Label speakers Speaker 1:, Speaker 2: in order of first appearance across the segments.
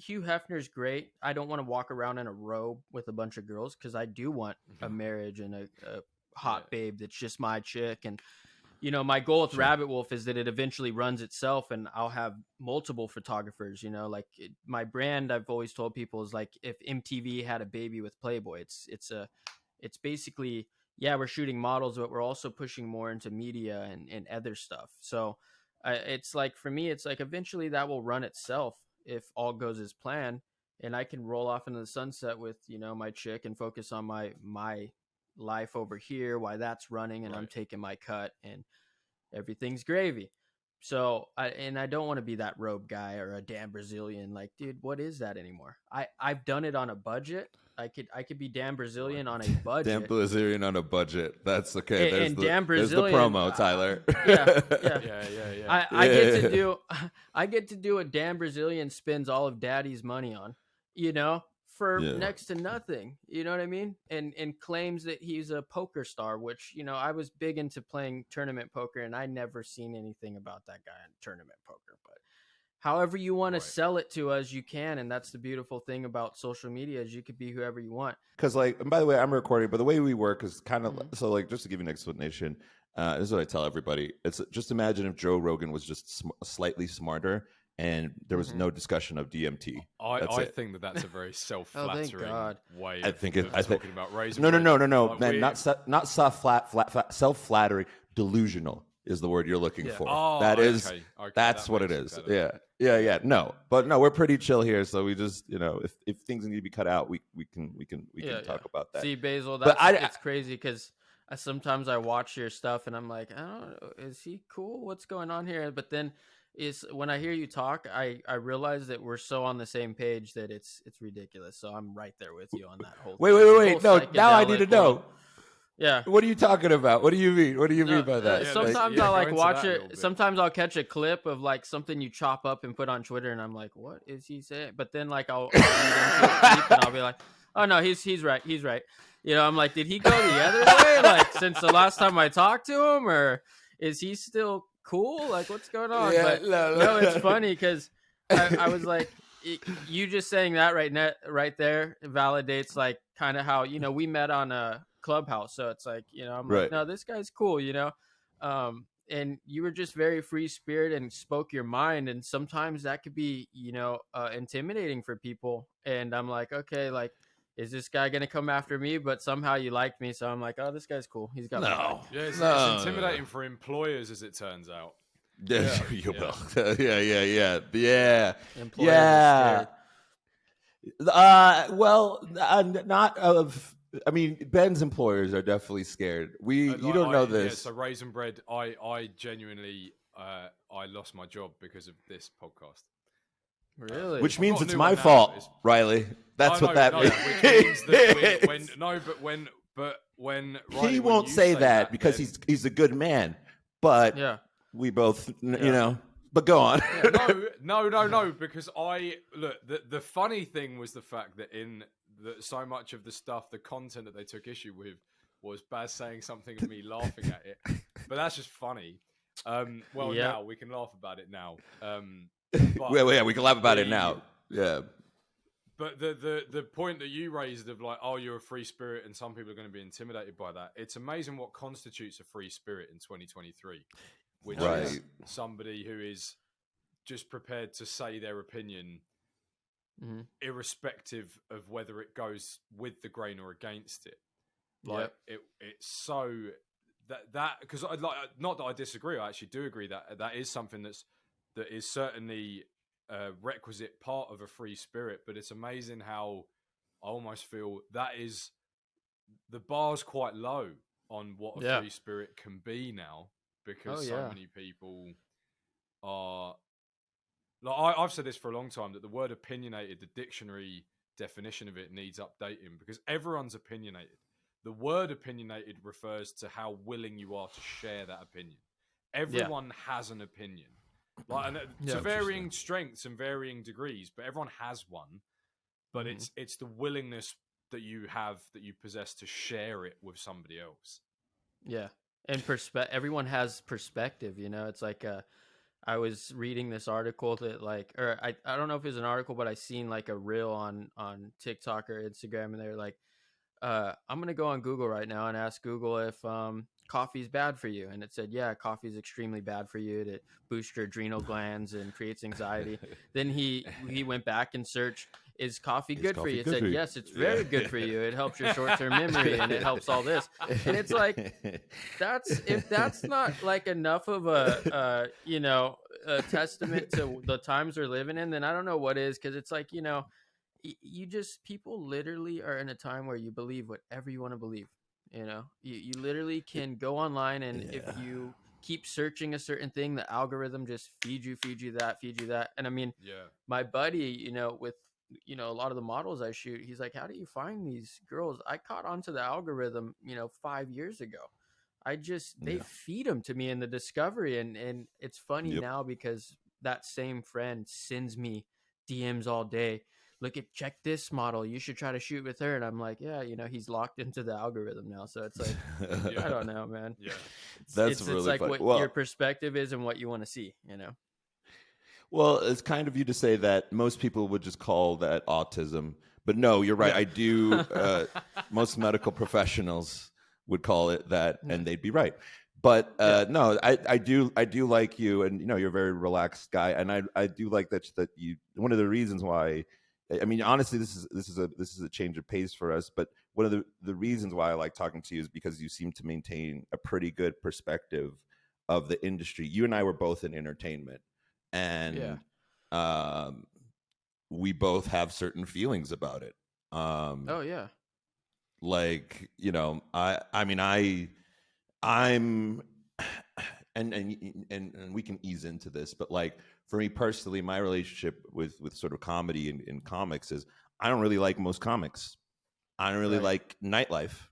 Speaker 1: Hugh Hefner's great. I don't want to walk around in a robe with a bunch of girls because I do want a marriage and a hot babe that's just my chick. And my goal with Rabbit Wolf is that it eventually runs itself, and I'll have multiple photographers. Like my brand, I've always told people, is like if MTV had a baby with Playboy. It's basically, yeah, we're shooting models, but we're also pushing more into media and other stuff. So it's like, for me, it's like eventually that will run itself if all goes as planned, and I can roll off into the sunset with my chick and focus on my life over here while that's running, and I'm taking my cut and everything's gravy. So I don't want to be that robe guy or a Dan Brazilian. Like, dude, what is that anymore? I've done it on a budget. I could be Dan Brazilian on a budget.
Speaker 2: Dan Brazilian on a budget. That's okay.
Speaker 1: There's the
Speaker 2: promo, Tyler.
Speaker 1: Yeah. I get to do what Dan Brazilian spends all of Daddy's money on, for next to nothing. You know what I mean? And claims that he's a poker star, which, I was big into playing tournament poker, and I never seen anything about that guy in tournament poker. But however you want to sell it to us, you can. And that's the beautiful thing about social media, is you could be whoever you want.
Speaker 2: Because, like, and by the way, I'm recording, but the way we work is kind of so, like, just to give you an explanation, this is what I tell everybody. It's just imagine if Joe Rogan was just slightly smarter and there was no discussion of DMT.
Speaker 3: I think that's a very self-flattering way of talking about raising.
Speaker 2: No, man, not self-flattering. Delusional is the word you're looking for. Oh, that's that what it is. Yeah. No, but no, we're pretty chill here. So we just, if things need to be cut out, we can talk about that.
Speaker 1: See, Basil, it's crazy because sometimes I watch your stuff and I'm like, I don't know, is he cool? What's going on here? But then when I hear you talk, I realize that we're so on the same page that it's ridiculous. So I'm right there with you on that whole thing.
Speaker 2: Wait. No, now I need to know.
Speaker 1: Yeah.
Speaker 2: What are you talking about? What do you mean? What do you mean by that?
Speaker 1: Sometimes I'll watch it. Sometimes I'll catch a clip of like something you chop up and put on Twitter, and I'm like, what is he saying? But then like I'll read into it deep, and I'll be like, oh no, he's right. He's right. I'm like, did he go the other way? Like since the last time I talked to him, or is he still cool? Like what's going on?
Speaker 2: Yeah,
Speaker 1: but no, it's funny because I was like, you just saying that right there validates like kind of how we met on a Clubhouse. So it's like I'm like, no, this guy's cool, and you were just very free spirit and spoke your mind, and sometimes that could be intimidating for people. And I'm like, okay, like, is this guy gonna come after me? But somehow you liked me, so I'm like, oh, this guy's cool. He's got
Speaker 3: it's intimidating for employers, as it turns out.
Speaker 2: Yeah. Not of. I mean, Ben's employers are definitely scared. You don't know this.
Speaker 3: Yeah, so Raisin Bread, I genuinely, I lost my job because of this podcast.
Speaker 1: Really?
Speaker 2: Which means it's my fault, Riley. That's what that means.
Speaker 3: Which means that when Riley,
Speaker 2: he won't say that because he's a good man, but we both, But go on.
Speaker 3: No, because the funny thing was the fact that that so much of the stuff, the content that they took issue with was Baz saying something and me laughing at it. But that's just funny. Now we can laugh about it now.
Speaker 2: We can laugh about it now. Yeah.
Speaker 3: But the point that you raised of like, oh, you're a free spirit and some people are going to be intimidated by that. It's amazing what constitutes a free spirit in 2023, which is somebody who is just prepared to say their opinion, irrespective of whether it goes with the grain or against it. Like it's so that because not that I disagree, I actually do agree that is something that is certainly a requisite part of a free spirit. But it's amazing how I almost feel that is the bar's quite low on what a free spirit can be now, because so many people are. Like I've said this for a long time, that the word opinionated, the dictionary definition of it needs updating, because everyone's opinionated. The word opinionated refers to how willing you are to share that opinion. Everyone has an opinion, like to varying strengths and varying degrees, but everyone has one. But it's the willingness that you possess to share it with somebody else.
Speaker 1: Yeah, and everyone has perspective. It's like I was reading this article that like, or I don't know if it was an article, but I seen like a reel on TikTok or Instagram, and they're like, I'm gonna go on Google right now and ask Google if coffee is bad for you, and it said, yeah, coffee is extremely bad for you. It boosts your adrenal glands and creates anxiety. Then he went back and searched, is coffee good for you? It said, yes, it's very good for you. It helps your short-term memory and it helps all this. And it's like, if that's not like enough of a testament to the times we're living in, then I don't know what is. Because it's like, you just, people literally are in a time where you believe whatever you want to believe. You literally can go online, and if you keep searching a certain thing, the algorithm just feeds you that. And I mean, my buddy, with a lot of the models I shoot, he's like, how do you find these girls? I caught onto the algorithm 5 years ago. They feed them to me in the discovery, and it's funny now because that same friend sends me DMs all day. Check this model, you should try to shoot with her. And I'm like, yeah, he's locked into the algorithm now. So it's like, I don't know, man.
Speaker 3: Yeah.
Speaker 2: That's really
Speaker 1: like
Speaker 2: funny.
Speaker 1: what your perspective is and what you want to see,
Speaker 2: Well, it's kind of you to say that most people would just call that autism. But no, you're right. I do. Most medical professionals would call it that, and they'd be right. But no, I do like you, and you're a very relaxed guy, and I do like that you. One of the reasons why, I mean, honestly, this is a change of pace for us. But one of the reasons why I like talking to you is because you seem to maintain a pretty good perspective of the industry. You and I were both in entertainment, and we both have certain feelings about it.
Speaker 1: Oh yeah.
Speaker 2: Like, I'm and we can ease into this, but like for me personally, my relationship with sort of comedy and comics is I don't really like most comics. I don't really like nightlife.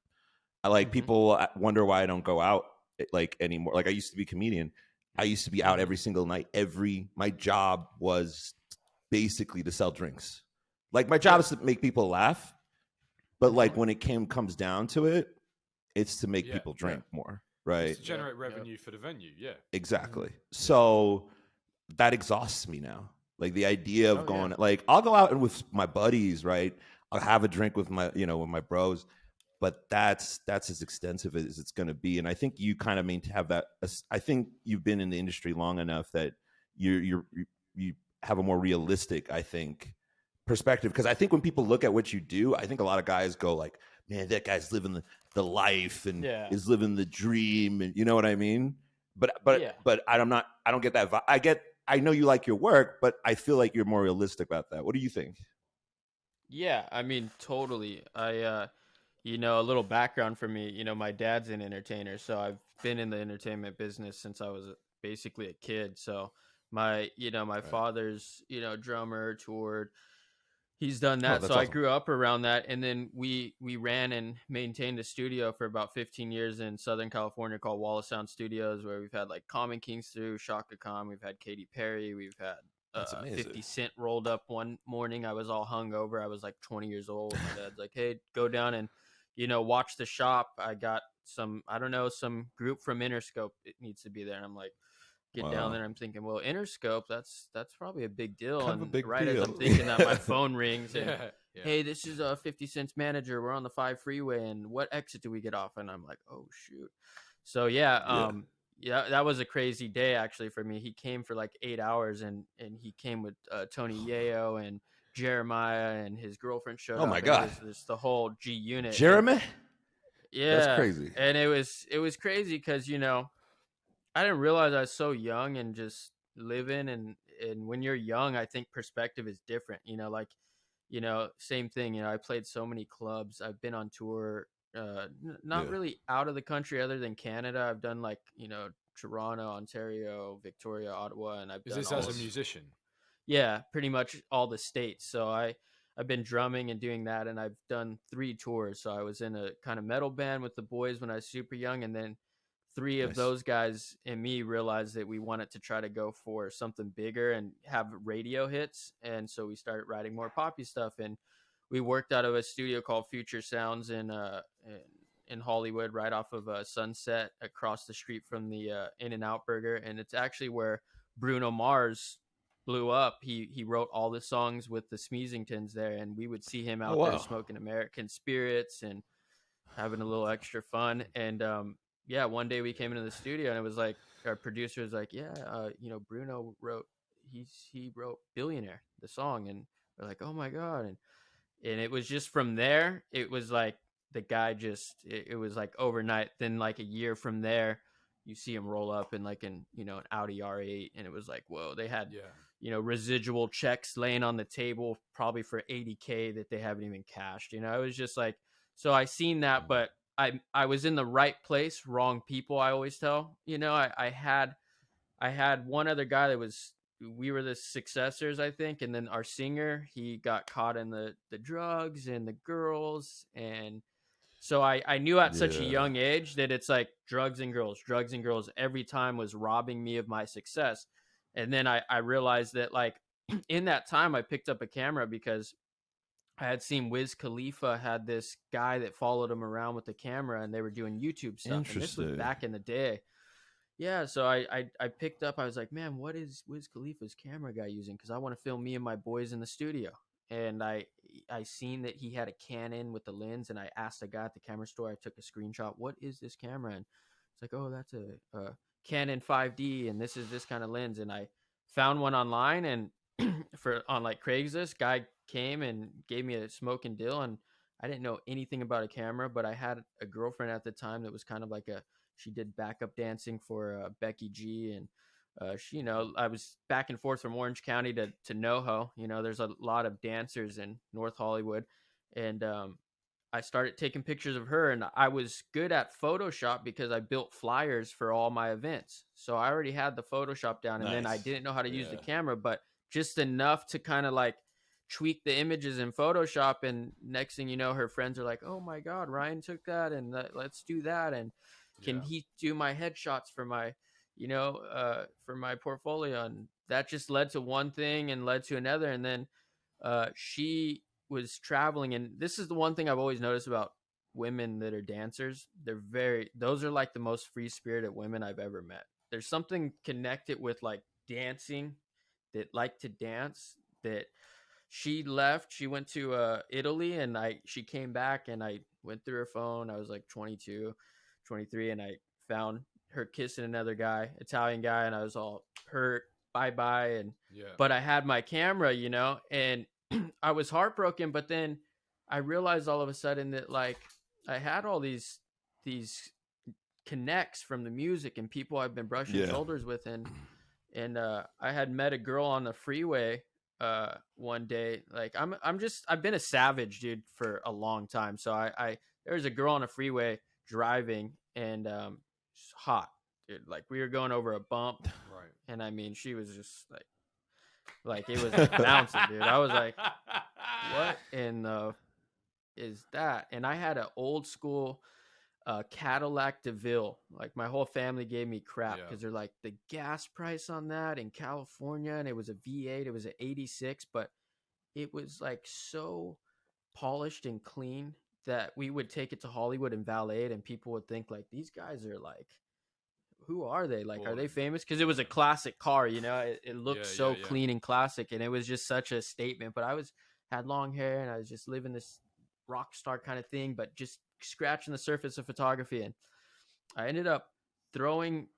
Speaker 2: I like people wonder why I don't go out like anymore. Like I used to be a comedian. I used to be out every single night. My job was basically to sell drinks. Like my job is to make people laugh, but like when it comes down to it, it's to make people drink more, right?
Speaker 3: It's to generate revenue for the venue,
Speaker 2: Exactly. So that exhausts me now. Like the idea of going, like I'll go out and with my buddies, right? I'll have a drink with my, with my bros, but that's as extensive as it's going to be. And I think you kind of have that. I think you've been in the industry long enough that you have a more realistic, I think, perspective. Because I think when people look at what you do, I think a lot of guys go like, man, that guy's living the life and is living the dream, and you know what I mean? But I don't get that vibe. I know you like your work, but I feel like you're more realistic about that. What do you think?
Speaker 1: Yeah, I mean, totally. A little background for me, my dad's an entertainer, so I've been in the entertainment business since I was basically a kid. So my father's, drummer, toured. He's done that. So awesome. I grew up around that. And then we ran and maintained a studio for about 15 years in Southern California called Wallace Sound Studios, where we've had like Common Kings through, Shaka Khan, we've had Katy Perry, we've had 50 Cent rolled up one morning. I was all hungover. I was like 20 years old. My dad's like, hey, go down and, watch the shop. I got some group from Interscope. It needs to be there. And I'm like, get down there. I'm thinking, well, Interscope, that's probably a big deal.
Speaker 2: Kind of a big deal.
Speaker 1: As I'm thinking that, my phone rings and hey, this is 50 Cent's manager. We're on the 5 freeway, and what exit do we get off? And I'm like, oh shoot. So that was a crazy day actually for me. He came for like 8 hours, and he came with Tony Yayo and Jeremiah, and his girlfriend showed up.
Speaker 2: Oh my god,
Speaker 1: it was the whole G Unit.
Speaker 2: Jeremy.
Speaker 1: Yeah,
Speaker 2: that's crazy.
Speaker 1: And it was crazy because I didn't realize I was so young and just living, and when you're young, I think perspective is different. Same thing. I played so many clubs. I've been on tour, not really out of the country other than Canada. I've done like, Toronto, Ontario, Victoria, Ottawa, and I've done
Speaker 3: this as a musician?
Speaker 1: Yeah, pretty much all the states. So I've been drumming and doing that, and I've done 3 tours. So I was in a kind of metal band with the boys when I was super young, and then 3 of those guys and me realized that we wanted to try to go for something bigger and have radio hits. And so we started writing more poppy stuff, and we worked out of a studio called Future Sounds in Hollywood, right off of Sunset, across the street from the In-N-Out Burger. And it's actually where Bruno Mars blew up, he wrote all the songs with the Smeezingtons there, and we would see him out there smoking American Spirits and having a little extra fun. And yeah, one day we came into the studio and it was like our producer was like, yeah, you know, Bruno wrote he wrote Billionaire, the song. And we're like, oh my God. And it was just from there, it was like the guy just it was like overnight. Then like a year from there, you see him roll up in like an Audi R8, and it was like, whoa, they had residual checks laying on the table probably for $80K that they haven't even cashed. It was just like, so I seen that, but I was in the right place, wrong people, I always tell. I had one other guy that we were the successors, I think, and then our singer, he got caught in the drugs and the girls. And so I knew at such a young age that it's like drugs and girls every time was robbing me of my success. And then I realized that, like, in that time I picked up a camera because I had seen Wiz Khalifa had this guy that followed him around with the camera, and they were doing YouTube stuff. And this was back in the day. Yeah, so I picked up, I was like, man, what is Wiz Khalifa's camera guy using? Because I want to film me and my boys in the studio. And I seen that he had a Canon with the lens, and I asked a guy at the camera store, I took a screenshot, what is this camera? And it's like, oh, that's a Canon 5D, and this is this kind of lens. And I found one online, and on like Craigslist, guy came and gave me a smoking deal, and I didn't know anything about a camera, but I had a girlfriend at the time that was kind of like she did backup dancing for Becky G, and she, I was back and forth from Orange County to NoHo. There's a lot of dancers in North Hollywood, and I started taking pictures of her, and I was good at Photoshop because I built flyers for all my events. So I already had the Photoshop down, and then I didn't know how to use the camera, but just enough to kind of like tweak the images in Photoshop. And next thing you know, her friends are like, oh my God, Ryan took that, and let's do that. And can he do my headshots for my, for my portfolio? And that just led to one thing and led to another. And then she was traveling. And this is the one thing I've always noticed about women that are dancers. Those are like the most free spirited women I've ever met. There's something connected with like dancing, that like to dance, that she left. She went to Italy, and she came back, and I went through her phone. I was like 22, 23, and I found her kissing another guy, Italian guy, and I was all hurt, bye. And but I had my camera, and I was heartbroken. But then I realized all of a sudden that, like, I had all these connects from the music and people I've been brushing shoulders with, and I had met a girl on the freeway one day. Like, I've been a savage, dude, for a long time. So there was a girl on a freeway driving, and hot, dude. Like, we were going over a bump,
Speaker 3: right?
Speaker 1: And I mean, she was just like it was bouncing, dude. I was like, what in the is that? And I had an old school Cadillac DeVille. Like, my whole family gave me crap because they're like, the gas price on that in California, and it was a V8, it was an 86, but it was like so polished and clean that we would take it to Hollywood and valet it, and people would think like, these guys are like, who are they? Like, are they famous? Because it was a classic car, it looked so clean and classic, and it was just such a statement. But I had long hair, and I was just living this rock star kind of thing, but just scratching the surface of photography. And I ended up throwing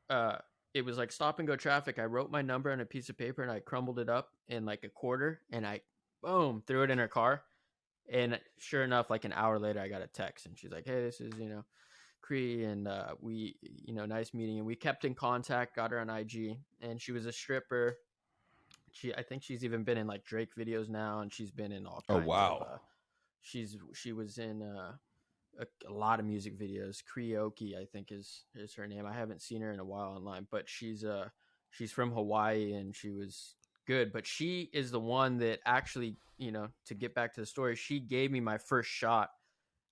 Speaker 1: it was like stop and go traffic. I wrote my number on a piece of paper, and I crumbled it up in like a quarter, and I boom threw it in her car. And sure enough, like an hour later, I got a text, and she's like, hey, this is Cree, and we nice meeting. And we kept in contact, got her on IG, and she was a stripper. I think she's even been in like Drake videos now, and she's been in all kinds of she was in a lot of music videos. Kreoki, I think is her name. I haven't seen her in a while online, but she's from Hawaii, and she was good. But she is the one that actually, to get back to the story, she gave me my first shot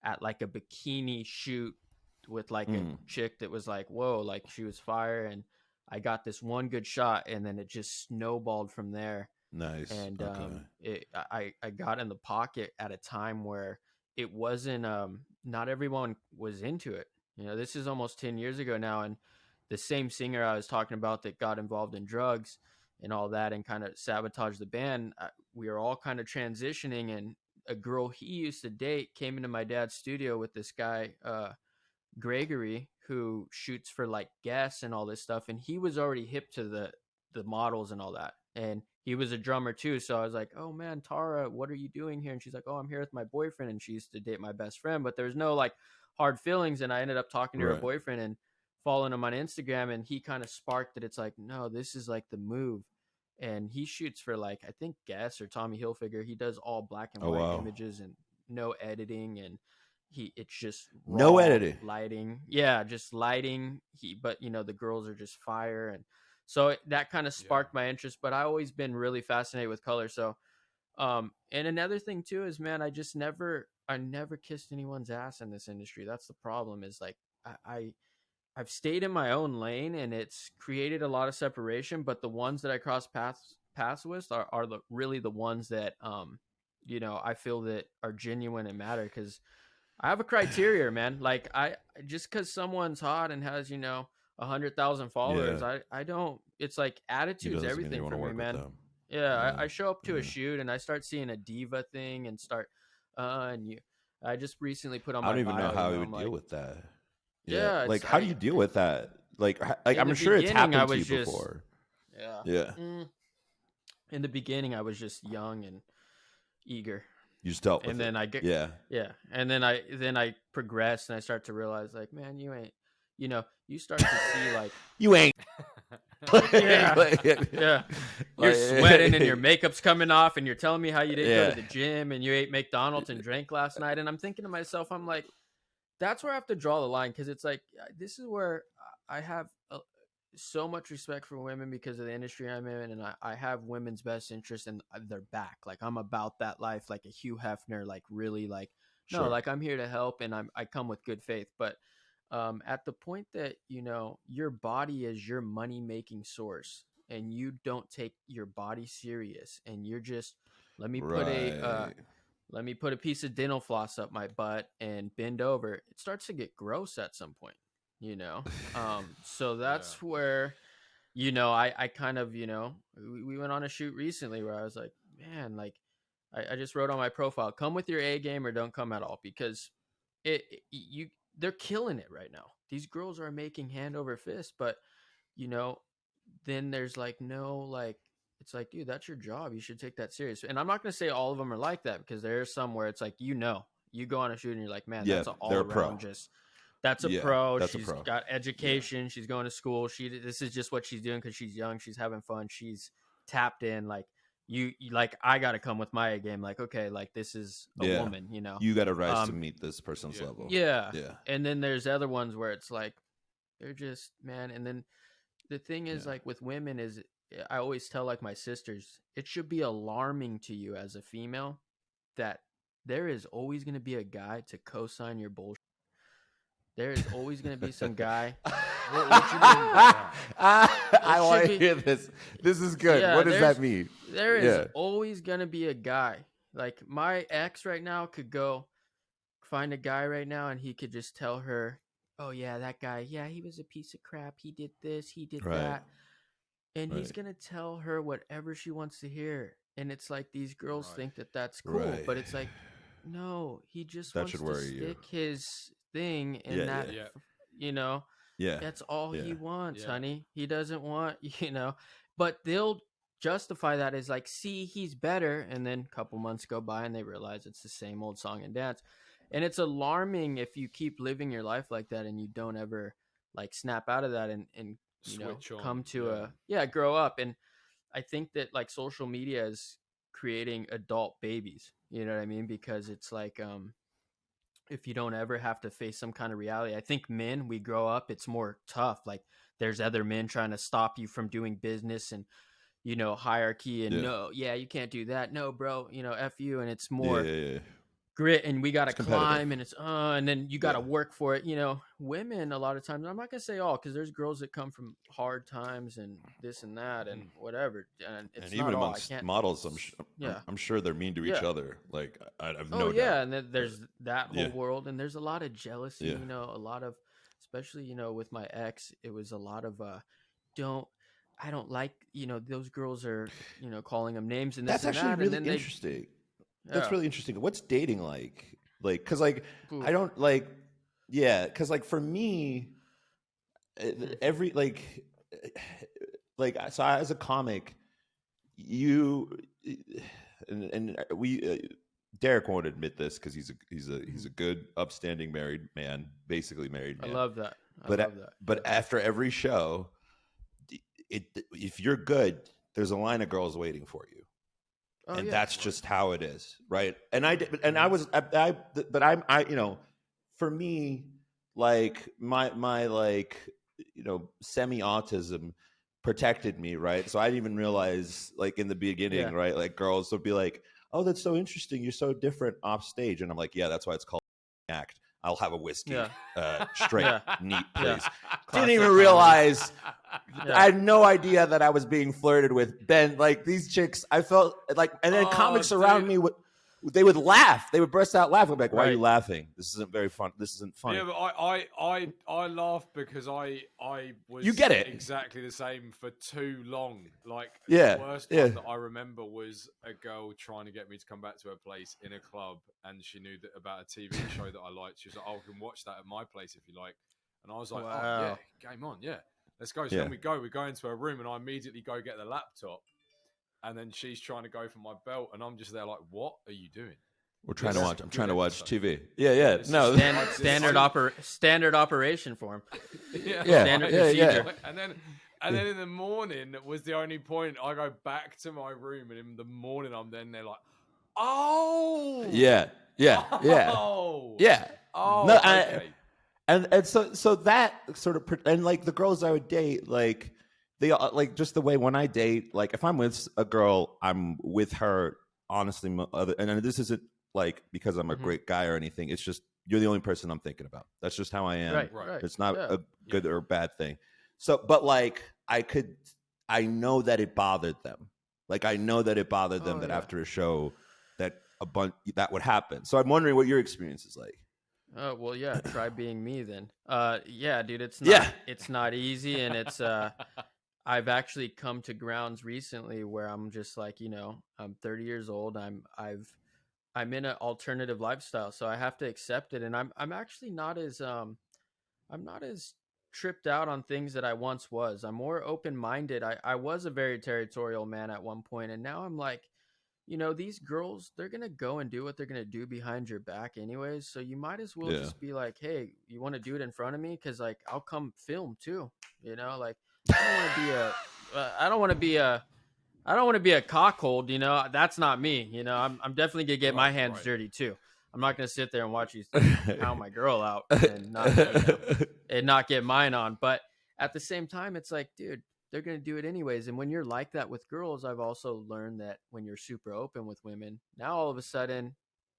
Speaker 1: at like a bikini shoot with like a chick that was like, whoa, like she was fire. And I got this one good shot, and then it just snowballed from there.
Speaker 2: Nice.
Speaker 1: And I got in the pocket at a time where it wasn't not everyone was into it. This is almost 10 years ago now, and the same singer I was talking about that got involved in drugs, and all that, and kind of sabotage the band. We were all kind of transitioning, and a girl he used to date came into my dad's studio with this guy, Gregory, who shoots for like Guess and all this stuff, and he was already hip to the models and all that, and he was a drummer too. So I was like, oh man, Tara, what are you doing here? And she's like, oh, I'm here with my boyfriend, and she used to date my best friend, but there's no like hard feelings. And I ended up talking to her boyfriend and following him on Instagram, and he kind of sparked that it's like, no, this is like the move. And he shoots for like, I think Guess or Tommy Hilfiger. He does all black and white images and no editing, and it's just
Speaker 2: no editing,
Speaker 1: lighting. Yeah, just lighting. But you know, the girls are just fire. And so that kind of sparked my interest, but I always been really fascinated with color. So, and another thing too is, man, I never kissed anyone's ass in this industry. That's the problem, is like, I've stayed in my own lane, and it's created a lot of separation, but the ones that I cross paths with are really the ones that, you know, I feel that are genuine and matter. 'Cause I have a criteria, man. Like just 'cause someone's hot and has, you know, 100,000 followers, I don't, it's like attitude's everything for me, man. I show up to a shoot and I start seeing a diva thing and start, I just recently put on my
Speaker 2: I don't even know how we would deal with that. Yeah. Like, how do you deal with that? Like I'm sure it's happened to you before. Yeah.
Speaker 1: In the beginning, I was just young and eager.
Speaker 2: You just dealt with
Speaker 1: and
Speaker 2: it.
Speaker 1: then I get, yeah. And then I progressed, and I start to realize, like, man, you ain't, you know, you start to see like
Speaker 2: you ain't.
Speaker 1: Yeah. You're sweating and your makeup's coming off, and you're telling me how you didn't go to the gym and you ate McDonald's and drank last night. And I'm thinking to myself, I'm like, that's where I have to draw the line, because it's like, this is where I have so much respect for women because of the industry I'm in, and I have women's best interest in their back. Like, I'm about that life, like a Hugh Hefner, like really like, no, like I'm here to help, and I come with good faith. But at the point that, you know, your body is your money-making source, and you don't take your body serious, and you're just, let me put a piece of dental floss up my butt and bend over, it starts to get gross at some point, you know? So that's where, you know, I kind of, you know, we went on a shoot recently where I was like, man, like I just wrote on my profile, come with your A game or don't come at all, because they're killing it right now. These girls are making hand over fist, but, you know, then there's like, no, like, it's like, dude, that's your job. You should take that serious. And I'm not going to say all of them are like that, because there's some where it's like, you know, you go on a shoot and you're like, man, that's an all around just, that's a pro. She's got education. She's going to school. This is just what she's doing because she's young. She's having fun. She's tapped in. Like, you like, I got to come with my A game. Like, okay, like this is a woman, you know,
Speaker 2: you got to rise to meet this person's level.
Speaker 1: Yeah. And then there's other ones where it's like, they're just, man. And then the thing is, like with women is, I always tell like my sisters, it should be alarming to you as a female that there is always going to be a guy to co-sign your bullshit. There is always going to be some guy. What you mean by that?
Speaker 2: I want to hear this. This is good. What does that mean?
Speaker 1: There is always going to be a guy. Like my ex right now could go find a guy right now, and he could just tell her, oh yeah, that guy, yeah, he was a piece of crap. He did this, he did that. And he's going to tell her whatever she wants to hear. And it's like, these girls think that that's cool. But it's like, no, he just wants to stick his thing in that, you know, that's all he wants, honey. He doesn't want, you know, but they'll justify that as like, see, he's better. And then a couple months go by and they realize it's the same old song and dance. And it's alarming if you keep living your life like that and you don't ever like snap out of that and you know, come to grow up. And I think that like social media is creating adult babies, you know what I mean? Because it's like, if you don't ever have to face some kind of reality, I think men, we grow up, it's more tough. Like there's other men trying to stop you from doing business and, you know, hierarchy and no, you can't do that. No, bro, you know, F you. And it's more grit, and we got to climb, and it's and then you got to work for it. You know, women a lot of times, I'm not gonna say all, because there's girls that come from hard times and this and that and whatever, and it's
Speaker 2: and
Speaker 1: not
Speaker 2: even
Speaker 1: all.
Speaker 2: amongst models, I'm sure they're mean to each other. Like I've no doubt.
Speaker 1: And then there's that whole world, and there's a lot of jealousy. You know, a lot of, especially, you know, with my ex, it was a lot of don't I don't like, those girls are, calling them names and this
Speaker 2: That's
Speaker 1: and
Speaker 2: actually
Speaker 1: that.
Speaker 2: really
Speaker 1: And then
Speaker 2: interesting. That's really interesting. What's dating like? Like, cause like,
Speaker 1: Ooh.
Speaker 2: I don't like, yeah. Cause like for me, every like, so as a comic, you, and we, Derek won't admit this because he's a good, upstanding married man, basically married man.
Speaker 1: I love that.
Speaker 2: But after every show, if you're good, there's a line of girls waiting for you. And that's just how it is, right? And for me, like my like, semi-autism protected me, right? So I didn't even realize, like in the beginning, right? Like girls would be like, "Oh, that's so interesting. You're so different off stage," and I'm like, "Yeah, that's why it's called act. I'll have a whiskey, straight, neat, please." Didn't even realize. I had no idea that I was being flirted with. Ben, like these chicks, I felt like, and then comics around me they would laugh. They would burst out laughing. I'm like, "Why are you laughing? This isn't very fun. This isn't funny."
Speaker 3: Yeah, but I laughed because I was
Speaker 2: you get it
Speaker 3: exactly the same for too long. Like
Speaker 2: the
Speaker 3: worst one that I remember was a girl trying to get me to come back to her place in a club, and she knew that about a TV show that I liked. She was like, "Oh, I can watch that at my place if you like." And I was like, "Oh yeah, game on, yeah, let's go." So then we go into her room, and I immediately go get the laptop. And then she's trying to go for my belt, and I'm just there like, "What are you doing?"
Speaker 2: I'm trying to watch TV. Yeah. No,
Speaker 1: standard operation for him.
Speaker 3: Standard procedure. And then in the morning was the only point I go back to my room, and in the morning I'm then they're like, "Oh,
Speaker 2: yeah."
Speaker 3: Oh,
Speaker 2: no,
Speaker 3: okay.
Speaker 2: And so that sort of, and like the girls I would date, like. They like just the way when I date, like if I'm with a girl, I'm with her honestly. And this isn't like because I'm a great guy or anything. It's just you're the only person I'm thinking about. That's just how I am.
Speaker 1: Right.
Speaker 2: It's not a good or bad thing. So, but like I know that it bothered them. Like I know that it bothered them that after a show that that would happen. So I'm wondering what your experience is like.
Speaker 1: Oh well, yeah. Try being me then. Yeah, dude. It's not easy, and it's I've actually come to grounds recently where I'm just like, I'm 30 years old. I'm in an alternative lifestyle, so I have to accept it. And I'm actually not as I'm not as tripped out on things that I once was. I'm more open-minded. I was a very territorial man at one point, and now I'm like, these girls, they're gonna go and do what they're gonna do behind your back anyways. So you might as well just be like, "Hey, you want to do it in front of me? Because like I'll come film too." Like. I don't want to be a cockhold, That's not me, I'm definitely gonna get my hands dirty too. I'm not gonna sit there and watch you pound my girl out and not get mine on. But at the same time, it's like, dude, they're gonna do it anyways. And when you're like that with girls, I've also learned that when you're super open with women, now all of a sudden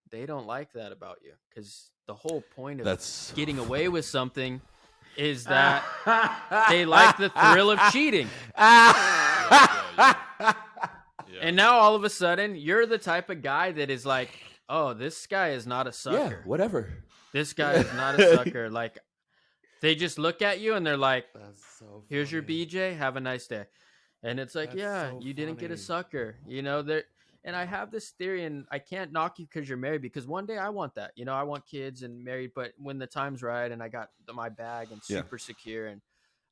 Speaker 1: they don't like that about you, because the whole point of getting away with something is that they like the thrill of cheating. And now all of a sudden, you're the type of guy that is like, "Oh, this guy is not a sucker.
Speaker 2: Yeah, whatever.
Speaker 1: This guy is not a sucker." Like, they just look at you and they're like, "Here's your BJ. Have a nice day." And it's like, you didn't get a sucker. And I have this theory, and I can't knock you because you're married, because one day I want that. I want kids and married, but when the time's right and I got my bag and super secure and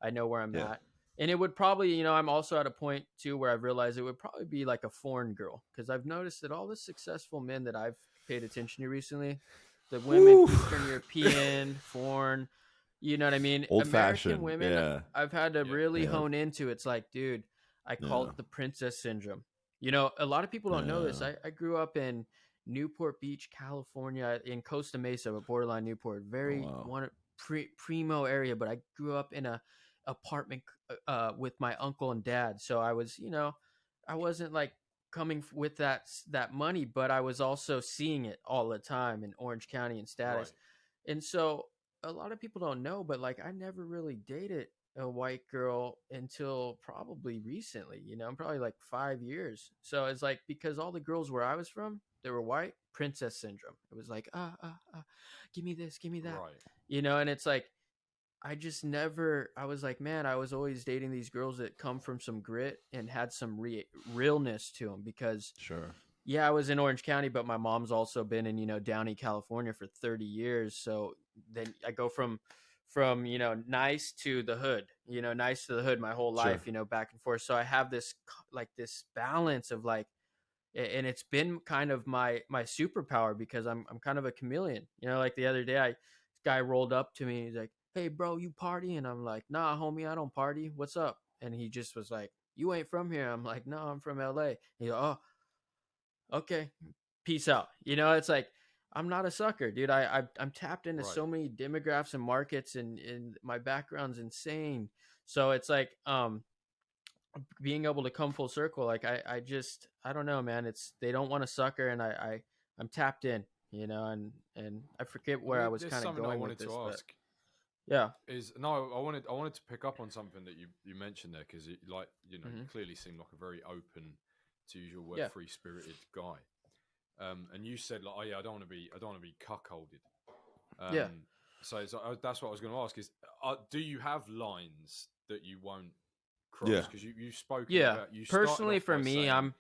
Speaker 1: I know where I'm at. And it would probably, I'm also at a point too where I've realized it would probably be like a foreign girl, because I've noticed that all the successful men that I've paid attention to recently, the women, Eastern European, foreign, you know what I mean?
Speaker 2: Old-fashioned
Speaker 1: American women, I've had to really hone into. It's like, dude, I call it the princess syndrome. A lot of people don't know this. I grew up in Newport Beach, California, in Costa Mesa, but borderline Newport, very primo area. But I grew up in a apartment with my uncle and dad. So I was, I wasn't like coming with that money, but I was also seeing it all the time in Orange County and status. Right. And so a lot of people don't know, but like I never really dated a white girl until probably recently, probably like 5 years. So it's like, because all the girls where I was from, they were white, princess syndrome. It was like, give me this, give me that, right. And it's like, I just never, I was like, man, I was always dating these girls that come from some grit and had some realness to them because,
Speaker 2: Sure.
Speaker 1: yeah, I was in Orange County, but my mom's also been in, Downey, California for 30 years. So then I go from, nice to the hood, nice to the hood my whole
Speaker 2: Sure.
Speaker 1: life, back and forth. So I have this, like this balance of like, and it's been kind of my superpower because I'm kind of a chameleon. Like the other day, this guy rolled up to me. He's like, "Hey, bro, you party?" And I'm like, "Nah, homie, I don't party. What's up?" And he just was like, "You ain't from here." I'm like, "No, I'm from LA." He's like, "Oh, okay, peace out." It's like I'm not a sucker, dude. I'm tapped into so many demographics and markets, and my background's insane. So it's like being able to come full circle, like I don't know, man. It's they don't want a sucker, and I'm tapped in, and I forget where I was kind of going with this, but yeah,
Speaker 3: is no, I wanted to pick up on something that you mentioned there because you you clearly seem like a very open, to use your word, free spirited guy. And you said like, oh yeah, I don't want to be cuckolded.
Speaker 1: Yeah.
Speaker 3: So that's what I was going to ask is, do you have lines that you won't cross?
Speaker 2: Yeah.
Speaker 3: Because you've spoken
Speaker 1: Yeah.
Speaker 3: about, you
Speaker 1: Personally, for me,
Speaker 3: saying,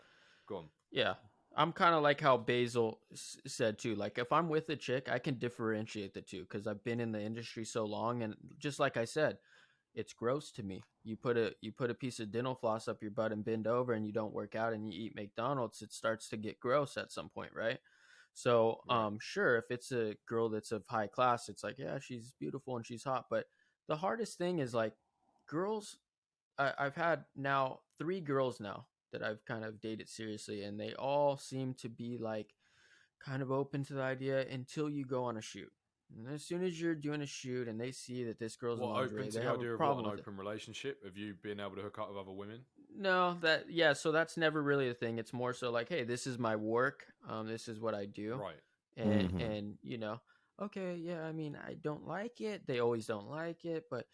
Speaker 3: go on.
Speaker 1: Yeah. I'm kind of like how Basil said too. Like if I'm with a chick, I can differentiate the two because I've been in the industry so long, and just like I said, it's gross to me. You put a piece of dental floss up your butt and bend over, and you don't work out, and you eat McDonald's. It starts to get gross at some point, right? So, sure, if it's a girl that's of high class, it's like, yeah, she's beautiful and she's hot. But the hardest thing is like girls. I've had now 3 girls now that I've kind of dated seriously, and they all seem to be like kind of open to the idea until you go on a shoot. And as soon as you're doing a shoot and they see that this girl's in lingerie,
Speaker 3: open to
Speaker 1: they
Speaker 3: the
Speaker 1: have
Speaker 3: idea
Speaker 1: a
Speaker 3: of
Speaker 1: problem
Speaker 3: an
Speaker 1: with
Speaker 3: open relationship? Have you been able to hook up with other women?
Speaker 1: No, so that's never really a thing. It's more so like, hey, this is my work. This is what I do.
Speaker 3: Right.
Speaker 1: And okay, yeah, I mean, I don't like it. They always don't like it, but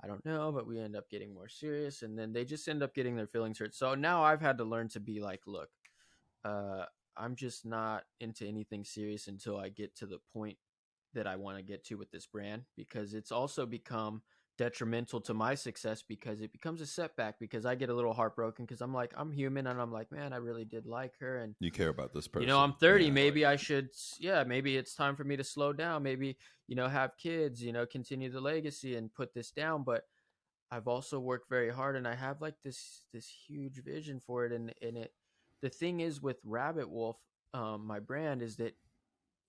Speaker 1: I don't know, but we end up getting more serious, and then they just end up getting their feelings hurt. So now I've had to learn to be like, look, uh, I'm just not into anything serious until I get to the point that I want to get to with this brand, because it's also become detrimental to my success because it becomes a setback because I get a little heartbroken because I'm like, I'm human, and I'm like, man, I really did like her, and
Speaker 2: you care about this person.
Speaker 1: I'm 30, maybe I should, maybe it's time for me to slow down, maybe, have kids, continue the legacy and put this down. But I've also worked very hard, and I have like this huge vision for it, and the thing is with Rabbit Wolf, my brand, is that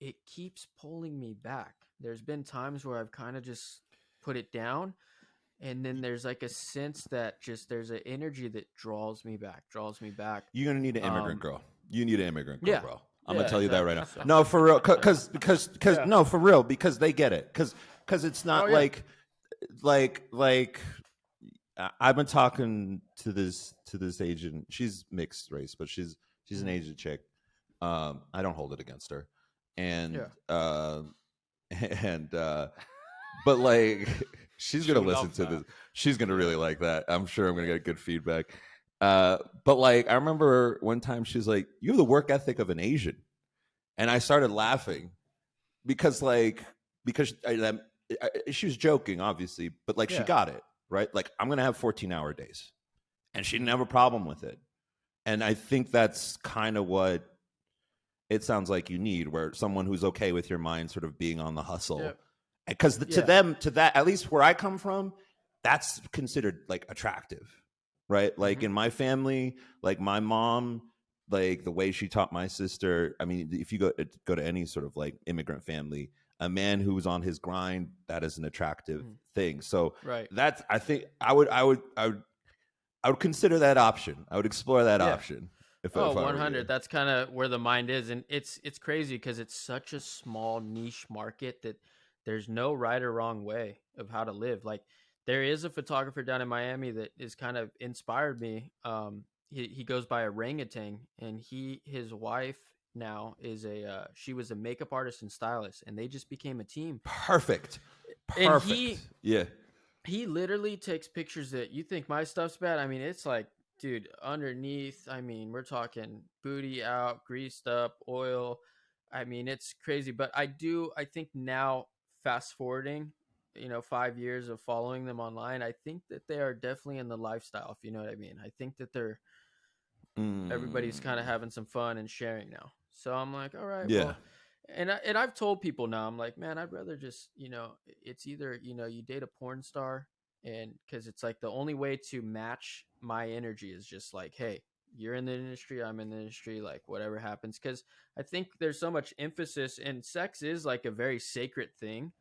Speaker 1: it keeps pulling me back. There's been times where I've kind of just put it down, and then there's like a sense that just there's an energy that draws me back.
Speaker 2: You're gonna need an immigrant girl. You need an immigrant girl, bro. I'm gonna tell you that right now.
Speaker 1: So.
Speaker 2: No, for real, because no, for real, because they get it. Because it's not like I've been talking to this Asian. She's mixed race, but she's an Asian chick. I don't hold it against her, and but like she's gonna listen to this. She's gonna really like that. I'm sure I'm gonna get good feedback. But like I remember one time she was like, "You have the work ethic of an Asian," and I started laughing because she was joking, obviously, but like she got it right. Like I'm gonna have 14-hour days, and she didn't have a problem with it. And I think that's kind of what it sounds like you need, where someone who's okay with your mind sort of being on the hustle. Because to them, to that, at least where I come from, that's considered like attractive, right? Like in my family, like my mom, like the way she taught my sister. I mean, if you go to any sort of like immigrant family, a man who's on his grind, that is an attractive thing. So that's, I think I would consider that option. I would explore that option. If
Speaker 1: 100. That's kind of where the mind is, and it's crazy because it's such a small niche market that there's no right or wrong way of how to live. Like there is a photographer down in Miami that is kind of inspired me. He goes by Orangutan, and his wife now is she was a makeup artist and stylist, and they just became a team.
Speaker 2: Perfect.
Speaker 1: And he literally takes pictures that you think my stuff's bad. I mean, it's like, dude, underneath, I mean, we're talking booty out, greased up, oil. I mean, it's crazy. But I think now, fast forwarding, 5 years of following them online, I think that they are definitely in the lifestyle, if you know what I mean. I think that everybody's kind of having some fun and sharing now. So I'm like, all right, well, and I've told people now, I'm like, man, I'd rather just, it's either, you date a porn star, and because it's like the only way to match my energy is just like, hey, you're in the industry, I'm in the industry, like whatever happens. Because I think there's so much emphasis, and sex is like a very sacred thing.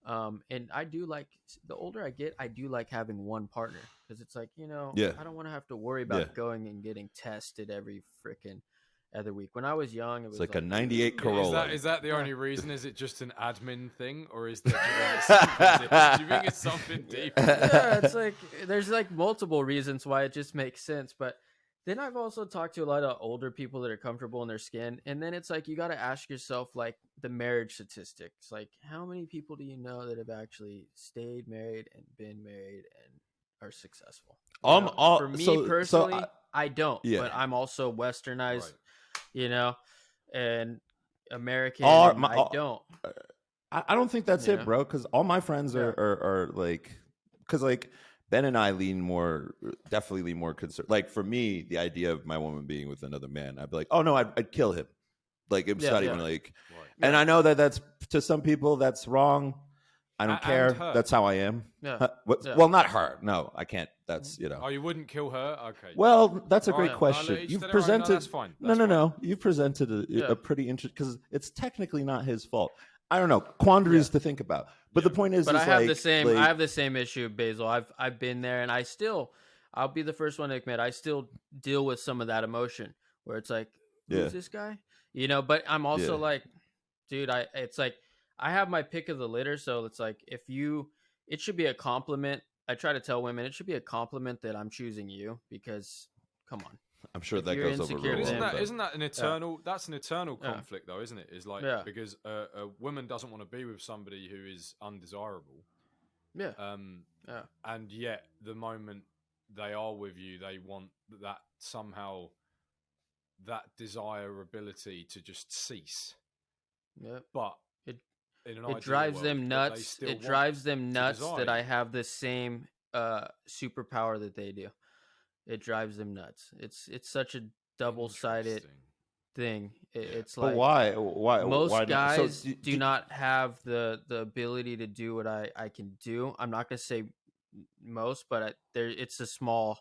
Speaker 1: And I do like, the older I get, I do like having one partner, because it's like, I don't want to have to worry about going and getting tested every freaking other week. When I was young, it was
Speaker 2: like a 98 Corolla.
Speaker 3: Is that the only reason? Is it just an admin thing, or is there do you think it's something deeper?
Speaker 1: Yeah, it's like there's like multiple reasons why it just makes sense. But then I've also talked to a lot of older people that are comfortable in their skin, and then it's like you got to ask yourself, like, the marriage statistics, like how many people do you know that have actually stayed married and been married and are successful? For me personally, I don't. Yeah. But I'm also westernized, and American. I don't.
Speaker 2: I don't think that's it, bro. Because all my friends are like, because like Ben and I definitely lean more concerned. Like for me, the idea of my woman being with another man, I'd be like, oh no, I'd kill him. Like it's not even like, and I know that that's to some people that's wrong. I don't care. That's how I am.
Speaker 1: Yeah.
Speaker 2: Well, not her. No, I can't. That's
Speaker 3: Oh, you wouldn't kill her? Okay.
Speaker 2: Well, that's a great question. You've presented.
Speaker 3: No, that's fine.
Speaker 2: No. You've presented a pretty interesting, because it's technically not his fault. I don't know, quandaries to think about. But the point is,
Speaker 1: I have the same. I have the same issue, Basil. I've been there, and I'll be the first one to admit, I still deal with some of that emotion where it's like, who's this guy? But I'm also like, dude, it's like I have my pick of the litter, so it's like it should be a compliment. I try to tell women it should be a compliment that I'm choosing you, because come on.
Speaker 2: I'm sure that goes over real well.
Speaker 3: Isn't that an eternal? That's an eternal conflict, though, isn't it? Is like because a woman doesn't want to be with somebody who is undesirable.
Speaker 1: Yeah.
Speaker 3: And yet, the moment they are with you, they want that somehow, that desirability to just cease.
Speaker 1: Yeah.
Speaker 3: But
Speaker 1: it drives them nuts. It drives them nuts that I have the same superpower that they do. It drives them nuts. It's such a double-sided thing. It's like,
Speaker 2: why?
Speaker 1: Most guys do not have the ability to do what I can do. I'm not gonna say most, but it's a small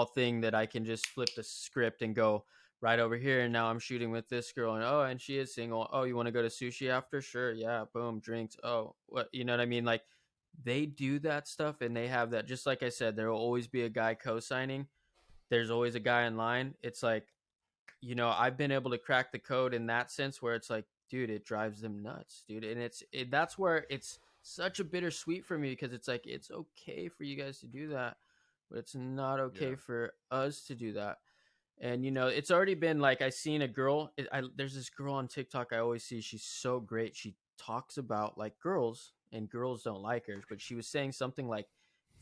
Speaker 1: thing that I can just flip the script and go right over here, and now I'm shooting with this girl, and she is single. Oh, you want to go to sushi after? Sure, yeah. Boom, drinks. Oh, what? You know what I mean? Like, they do that stuff, and they have that. Just like I said, there will always be a guy co-signing. There's always a guy in line. It's like, I've been able to crack the code in that sense, where it's like, dude, it drives them nuts, dude. And that's where it's such a bittersweet for me, because it's like, it's okay for you guys to do that, but it's not okay for us to do that. And, it's already been like, I seen a girl. There's this girl on TikTok I always see. She's so great. She talks about like girls, and girls don't like her, but she was saying something like,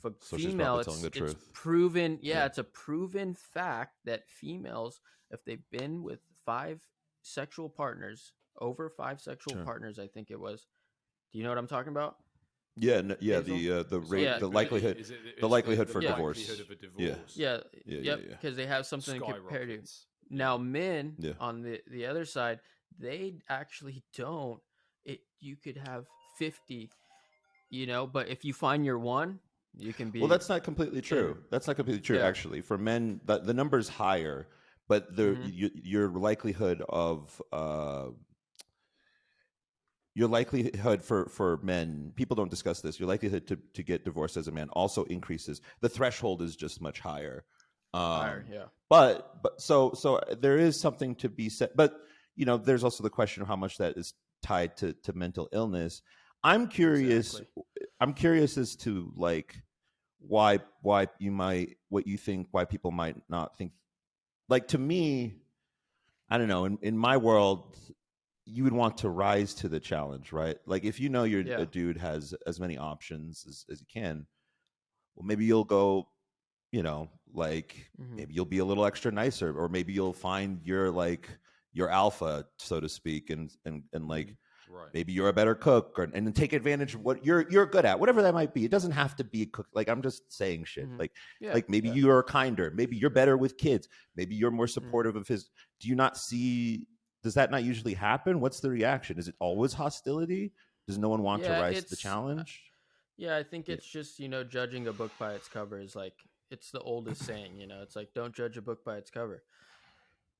Speaker 1: for female, it's proven. Yeah, it's a proven fact that females, if they've been with 5 sexual partners, over 5 sexual partners, I think it was. Do you know what I'm talking about?
Speaker 2: Yeah, the rate, the likelihood, the likelihood for divorce.
Speaker 1: Yeah, because they have something to compare to. Now, men on the other side, they actually don't. You could have 50, but if you find your one, you can be.
Speaker 2: Well, that's not completely true. That's not completely true, actually. For men, the number's higher, but your likelihood of your likelihood for men, people don't discuss this, your likelihood to get divorced as a man also increases. The threshold is just much higher. But so there is something to be said. But, there's also the question of how much that is tied to mental illness. I'm curious. Exactly. I'm curious as to like why people might not think. Like, to me, I don't know. In my world, you would want to rise to the challenge, right? Like, if a dude has as many options as you can, well, maybe you'll go, maybe you'll be a little extra nicer, or maybe you'll find your alpha, so to speak, and like,
Speaker 3: Right.
Speaker 2: Maybe you're a better cook, and then take advantage of what you're good at, whatever that might be. It doesn't have to be a cook. Like, I'm just saying shit. Like maybe you're kinder. Maybe you're better with kids. Maybe you're more supportive of his. Do you not see? Does that not usually happen? What's the reaction? Is it always hostility? Does no one want to rise to the challenge?
Speaker 1: I think it's just, judging a book by its cover is like, it's the oldest saying, it's like, don't judge a book by its cover.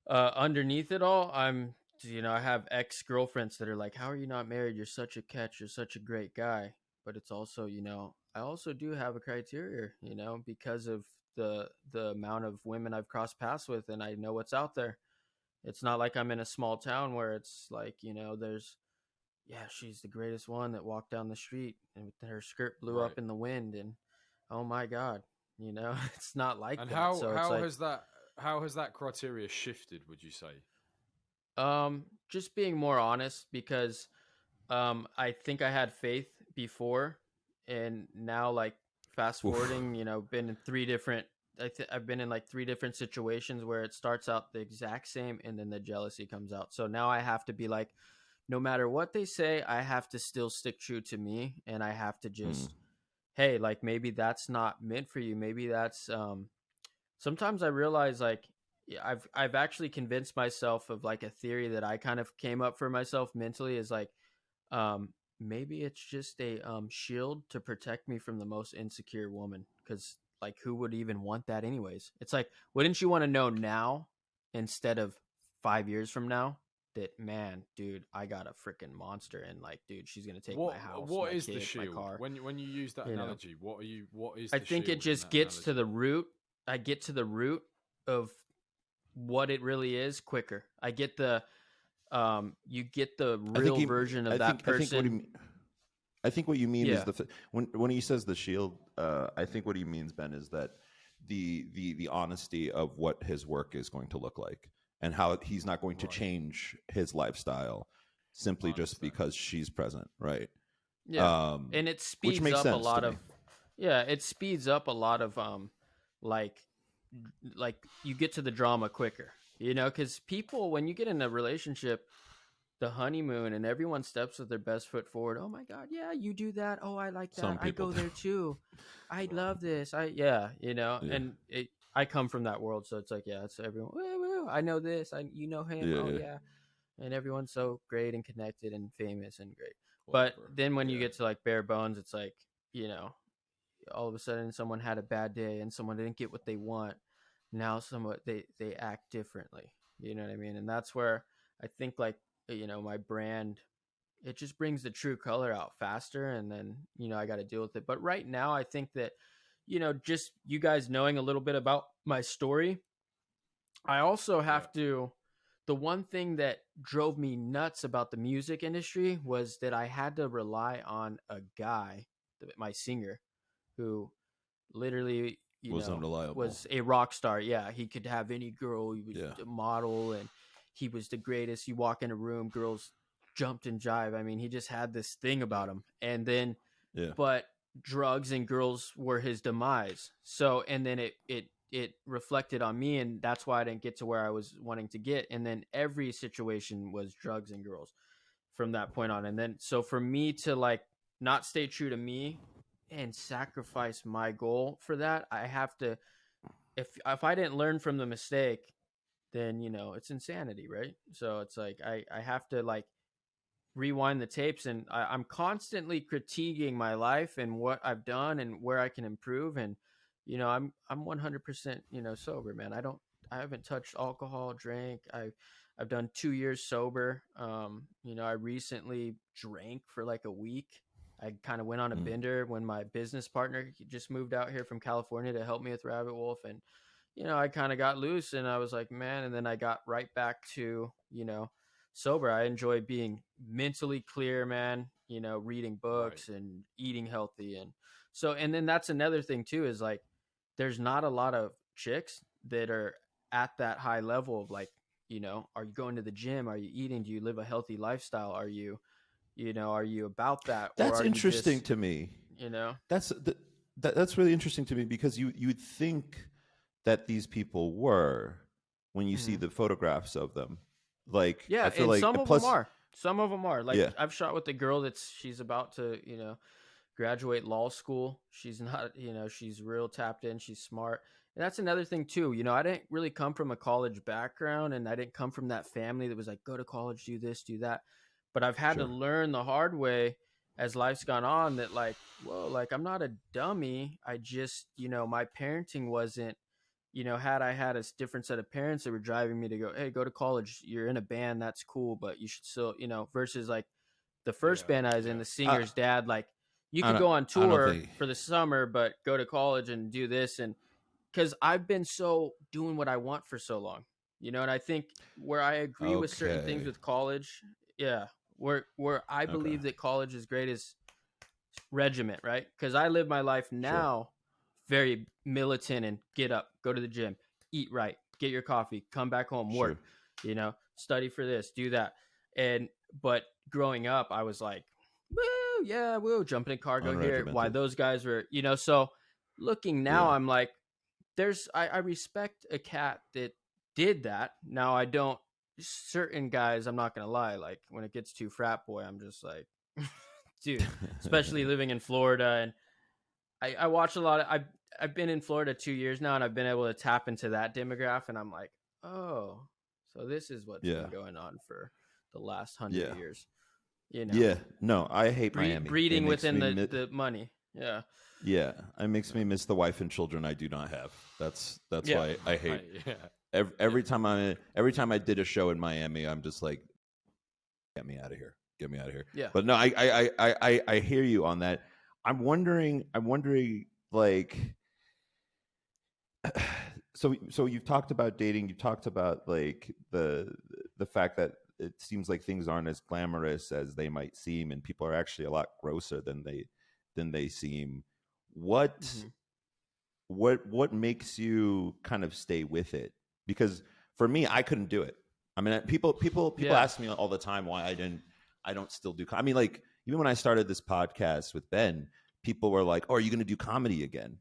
Speaker 1: Underneath it all, I have ex-girlfriends that are like, how are you not married? You're such a catch. You're such a great guy. But it's also, I also do have a criteria, because of the amount of women I've crossed paths with, and I know what's out there. It's not like I'm in a small town where it's like, there's, she's the greatest one that walked down the street and her skirt blew up in the wind, and oh my God, it's not like
Speaker 3: and
Speaker 1: that.
Speaker 3: How
Speaker 1: so
Speaker 3: how has that criteria shifted, would you say?
Speaker 1: Just being more honest, because I think I had faith before, and now, like, fast forwarding, been in three different I've been in like three different situations where it starts out the exact same and then the jealousy comes out. So now I have to be like, no matter what they say, I have to still stick true to me, and I have to just hey, like, maybe that's not meant for you. Maybe that's sometimes I realize, like, I've actually convinced myself of like a theory that I kind of came up for myself mentally, is like, maybe it's just a shield to protect me from the most insecure woman, because, like, who would even want that anyways? It's like, wouldn't you want to know now instead of 5 years from now that, man, dude, I got a freaking monster, and, like, dude, she's gonna take my house,
Speaker 3: what
Speaker 1: my
Speaker 3: is
Speaker 1: kid,
Speaker 3: the shield?
Speaker 1: my car.
Speaker 3: When you use that analogy, what is
Speaker 1: I
Speaker 3: the
Speaker 1: think
Speaker 3: shield
Speaker 1: it just gets to the root. I get to the root of what it really is quicker. I get the you get the real version of that person.
Speaker 2: I think what you mean is when he says the shield. I think what he means, Ben, is that the honesty of what his work is going to look like, and how he's not going to change his lifestyle simply just because she's present, right?
Speaker 1: Yeah, and it speeds up a lot of. Yeah, it speeds up a lot of like you get to the drama quicker, because people, when you get in a relationship, the honeymoon, and everyone steps with their best foot forward. Oh my God, yeah, you do that. Oh, I like that. I go there too. I love this. And I come from that world, so it's like, it's everyone. Woo, woo, I know this. You know him. Yeah, and everyone's so great and connected and famous and great. Whatever. But then when you get to like bare bones, it's like, all of a sudden someone had a bad day and someone didn't get what they want. Now they act differently. You know what I mean? And that's where I think, like, my brand, it just brings the true color out faster, and then, I got to deal with it. But right now, I think that, just you guys knowing a little bit about my story, I also have to, the one thing that drove me nuts about the music industry was that I had to rely on a guy, my singer, who literally, was a rock star. Yeah, he could have any girl. He was a model, and he was the greatest. You walk in a room, girls jumped and jive. I mean, he just had this thing about him. And then, but drugs and girls were his demise. So, and then it reflected on me, and that's why I didn't get to where I was wanting to get. And then every situation was drugs and girls from that point on. And then, so for me to, like, not stay true to me and sacrifice my goal for that, I have to, if I didn't learn from the mistake, then, it's insanity, right? So it's like, I have to, like, rewind the tapes, and I'm constantly critiquing my life and what I've done and where I can improve. And, I'm 100%, sober, man. I haven't touched alcohol, drank. I've done 2 years sober. I recently drank for like a week. I kind of went on a bender when my business partner just moved out here from California to help me with Rabbit Wolf. And, I kind of got loose, and I was like, man, and then I got right back to, sober. I enjoy being mentally clear, man, reading books and eating healthy. And so, and then that's another thing too, is like, there's not a lot of chicks that are at that high level of, like, are you going to the gym? Are you eating? Do you live a healthy lifestyle? Are you about that?
Speaker 2: That's interesting to me. That's really interesting to me, because you'd think that these people were, when you see the photographs of them, like,
Speaker 1: yeah,
Speaker 2: I feel
Speaker 1: and
Speaker 2: like,
Speaker 1: some of them are. Some of them are like, I've shot with a girl she's about to, graduate law school. She's not, she's real tapped in. She's smart. And that's another thing too. I didn't really come from a college background, and I didn't come from that family that was like, go to college, do this, do that. But I've had to learn the hard way as life's gone on that like, whoa, like I'm not a dummy. I just, my parenting wasn't, had I had a different set of parents that were driving me to go, hey, go to college, you're in a band, that's cool, but you should still, versus like the first band I was in, the singer's dad, like you could go on tour for the summer, but go to college and do this. And because I've been so doing what I want for so long, and I think where I agree with certain things with college, where I believe that college is great is regiment, right? Because I live my life now very militant and get up, go to the gym, eat right, get your coffee, come back home, work, study for this, do that. But growing up, I was like, woo, yeah, woo, jump in a car, go here. Why those guys were, so looking now, I'm like, I respect a cat that did that. Now I don't, certain guys, I'm not going to lie. Like when it gets too frat boy, I'm just like, dude, especially living in Florida. And I watch a lot of, I've been in Florida 2 years now, and I've been able to tap into that demographic. And I'm like, oh, so this is what's been going on for the last 100 years.
Speaker 2: Yeah. No, I hate Miami.
Speaker 1: Breeding within the money. Yeah.
Speaker 2: Yeah. It makes me miss the wife and children I do not have. That's why I hate. Every time I did a show in Miami, I'm just like, get me out of here. Get me out of here.
Speaker 1: Yeah.
Speaker 2: But no, I hear you on that. I'm wondering like, so you've talked about dating, you've talked about like the fact that it seems like things aren't as glamorous as they might seem, and people are actually a lot grosser than they seem. What makes you kind of stay with it? Because for me, I couldn't do it. I mean, people ask me all the time why I don't still do. I mean, like even when I started this podcast with Ben, people were like, "Oh, are you going to do comedy again?"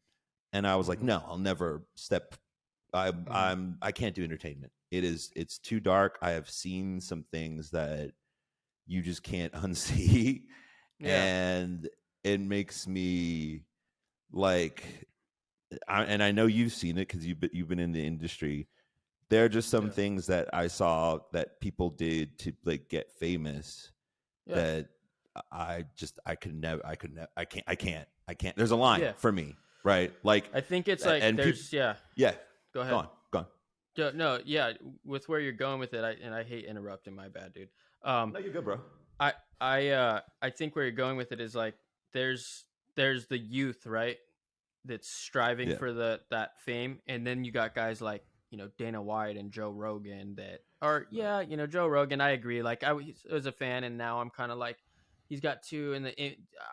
Speaker 2: And I was like, "No, I'll never step. I can't do entertainment. It's too dark. I have seen some things that you just can't unsee, and it makes me like." And I know you've seen it because you've been in the industry. There are just some things that I saw that people did to like get famous that I can't. There's a line for me, right? Like
Speaker 1: I think it's like and there's Go ahead.
Speaker 2: Go on.
Speaker 1: No, with where you're going with it, I hate interrupting. My bad, dude.
Speaker 2: No, you're good, bro.
Speaker 1: I think where you're going with it is like there's the youth, right? That's striving for that fame, and then you got guys like Dana White and Joe Rogan that are Joe Rogan. I agree. Like I was a fan, and now I'm kind of like he's got two, and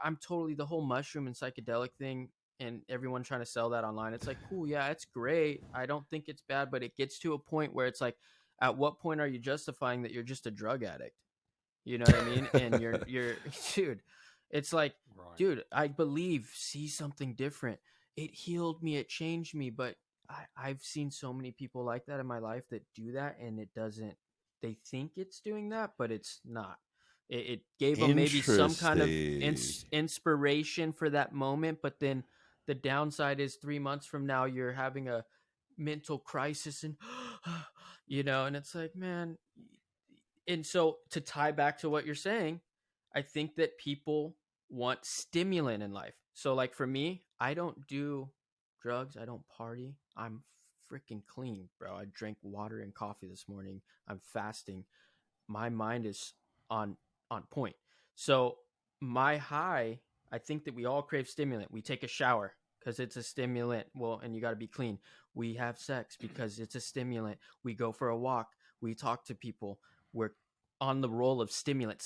Speaker 1: I'm totally the whole mushroom and psychedelic thing, and everyone trying to sell that online. It's like cool, yeah, it's great. I don't think it's bad, but it gets to a point where it's like, at what point are you justifying that you're just a drug addict? You know what I mean? And you're dude. It's like, dude, I believe see something different. It healed me, it changed me, but I've seen so many people like that in my life that do that, and it doesn't. They think it's doing that, but it's not. It gave them maybe some kind of inspiration for that moment, but then the downside is 3 months from now you're having a mental crisis, and and it's like, man. And so to tie back to what you're saying, I think that people want stimulant in life. So like for me, I don't do drugs. I don't party. I'm freaking clean, bro. I drank water and coffee this morning. I'm fasting. My mind is on point. So my high, I think that we all crave stimulant. We take a shower because it's a stimulant. Well, and you got to be clean. We have sex because it's a stimulant. We go for a walk. We talk to people. We're on the roll of stimulant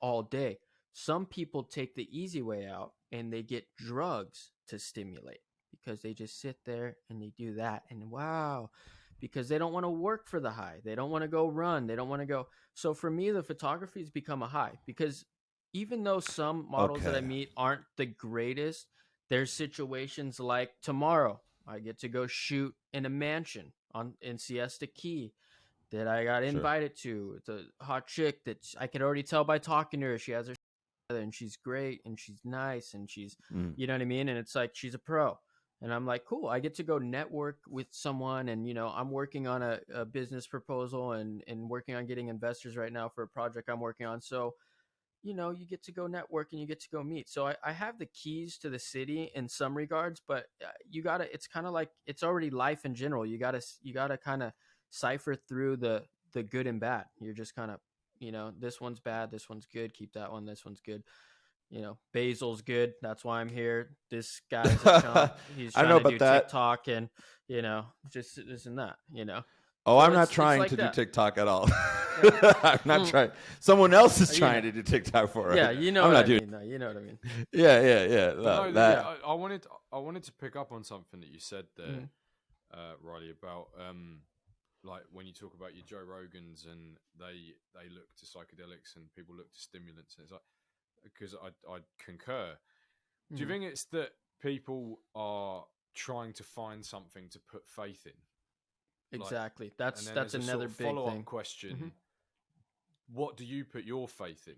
Speaker 1: all day. Some people take the easy way out and they get drugs to stimulate because they just sit there and they do that. And wow, because they don't want to work for the high. They don't want to go run. They don't want to go. So for me, the photography has become a high because even though some models that I meet aren't the greatest, there's situations like tomorrow, I get to go shoot in a mansion in Siesta Key. that I got invited to. It's a hot chick that I could already tell by talking to her. She has her together and she's great and she's nice and she's, you know what I mean? And it's like, she's a pro. And I'm like, cool, I get to go network with someone. And, you know, I'm working on a business proposal and working on getting investors right now for a project I'm working on. So, you know, you get to go network and you get to go meet. So I have the keys to the city in some regards, but you gotta, it's kind of like, it's already life in general. You gotta kind of cipher through the good and bad. You're just kind of, you know, this one's bad, this one's good, keep that one, this one's good. You know, Basil's good. That's why I'm here. This guy's a chump. He's trying to do TikTok and, you know, just this and that, you know.
Speaker 2: Oh, so I'm not trying to do TikTok at all. I'm not trying. Someone else is trying to do TikTok for us.
Speaker 1: Yeah, you know what I mean. No, you know what I mean.
Speaker 2: Yeah.
Speaker 3: I wanted to pick up on something that you said there, Riley, about like when you talk about your Joe Rogans and they look to psychedelics and people look to stimulants, and it's like, because I concur. Do you think it's that people are trying to find something to put faith in?
Speaker 1: Exactly. Like, that's another
Speaker 3: sort of
Speaker 1: big
Speaker 3: follow-up question. What do you put your faith in?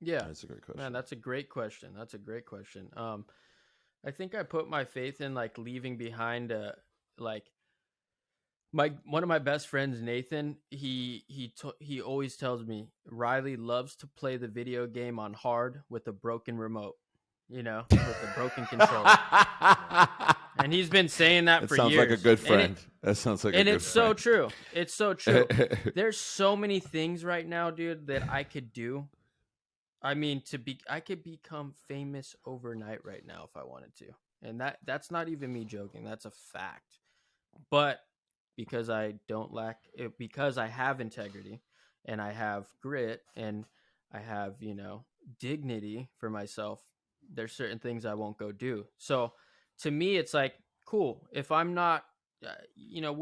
Speaker 1: Yeah,
Speaker 2: that's a great question.
Speaker 1: Man, that's a great question. I think I put my faith in like leaving behind like one of my best friends, Nathan. He always tells me Riley loves to play the video game on hard with a broken remote, you know, with a broken controller. And he's been saying that for years.
Speaker 2: Sounds like a good friend. That sounds like a good friend.
Speaker 1: And it's so true. It's so true. There's so many things right now, dude, that I could do. I mean, I could become famous overnight right now if I wanted to. And that's not even me joking. That's a fact. But because I don't lack it, because I have integrity and I have grit and I have, you know, dignity for myself, there's certain things I won't go do. So to me, it's like, cool. If I'm not, you know,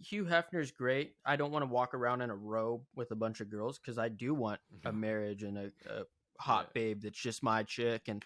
Speaker 1: Hugh Hefner's great. I don't want to walk around in a robe with a bunch of girls because I do want a marriage and a hot babe that's just my chick. And,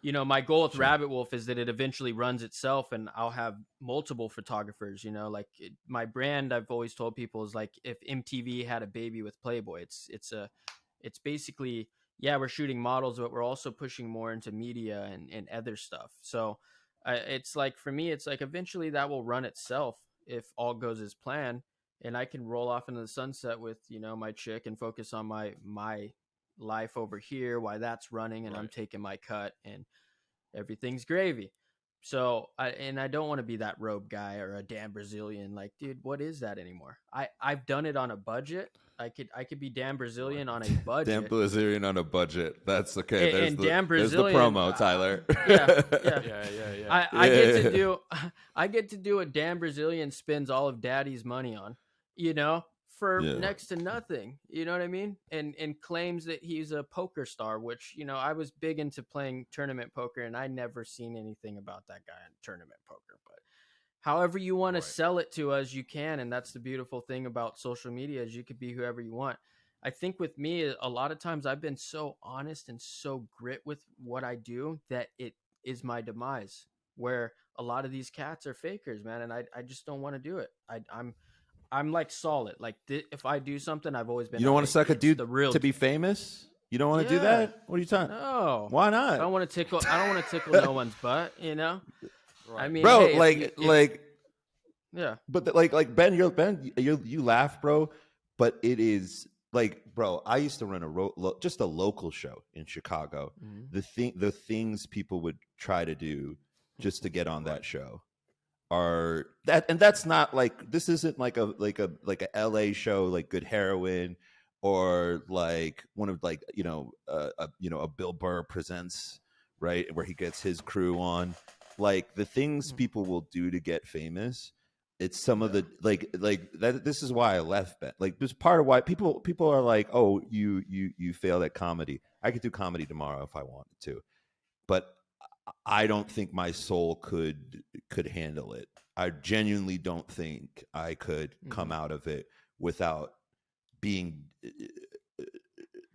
Speaker 1: you know, my goal with Rabbit Wolf is that it eventually runs itself and I'll have multiple photographers, you know, like my brand, I've always told people, is like if MTV had a baby with Playboy. It's basically, yeah, we're shooting models, but we're also pushing more into media and other stuff. So it's like, for me, it's like eventually that will run itself if all goes as planned, and I can roll off into the sunset with, you know, my chick and focus on my life over here while that's running and I'm taking my cut and everything's gravy. So I don't want to be that robe guy or a Dan Brazilian. Like, dude, what is that anymore? I've done it on a budget. I could be Dan Brazilian on a budget.
Speaker 2: Dan Brazilian on a budget. That's okay.
Speaker 1: There's the
Speaker 2: promo, Tyler.
Speaker 1: Yeah. I get to do a Dan Brazilian spends all of daddy's money on, you know, for next to nothing. You know what I mean? And claims that he's a poker star, which, you know, I was big into playing tournament poker and I never seen anything about that guy in tournament poker. But however you want to sell it to us, you can. And that's the beautiful thing about social media, is you could be whoever you want. I think with me, a lot of times I've been so honest and so grit with what I do that it is my demise, where a lot of these cats are fakers, man. And I just don't want to do it. I'm like solid. Like if I do something, I've always been.
Speaker 2: You don't want to suck a dude to be famous? You don't want to do that? What are you talking?
Speaker 1: No.
Speaker 2: Why not?
Speaker 1: I don't want to tickle no one's butt, you know? Right. I mean,
Speaker 2: bro,
Speaker 1: hey, yeah.
Speaker 2: But like Ben, you laugh, bro, but it is like, bro, I used to run just a local show in Chicago. Mm-hmm. The things people would try to do just to get on that show are that, and that's not like, this isn't like a LA show like Good Heroin or like one of like, a Bill Burr Presents, right, where he gets his crew on. Like the things people will do to get famous, it's some of the like that. This is why I left Ben. Like this part of why people are like, oh, you failed at comedy. I could do comedy tomorrow if I wanted to, but I don't think my soul could handle it. I genuinely don't think I could come out of it without being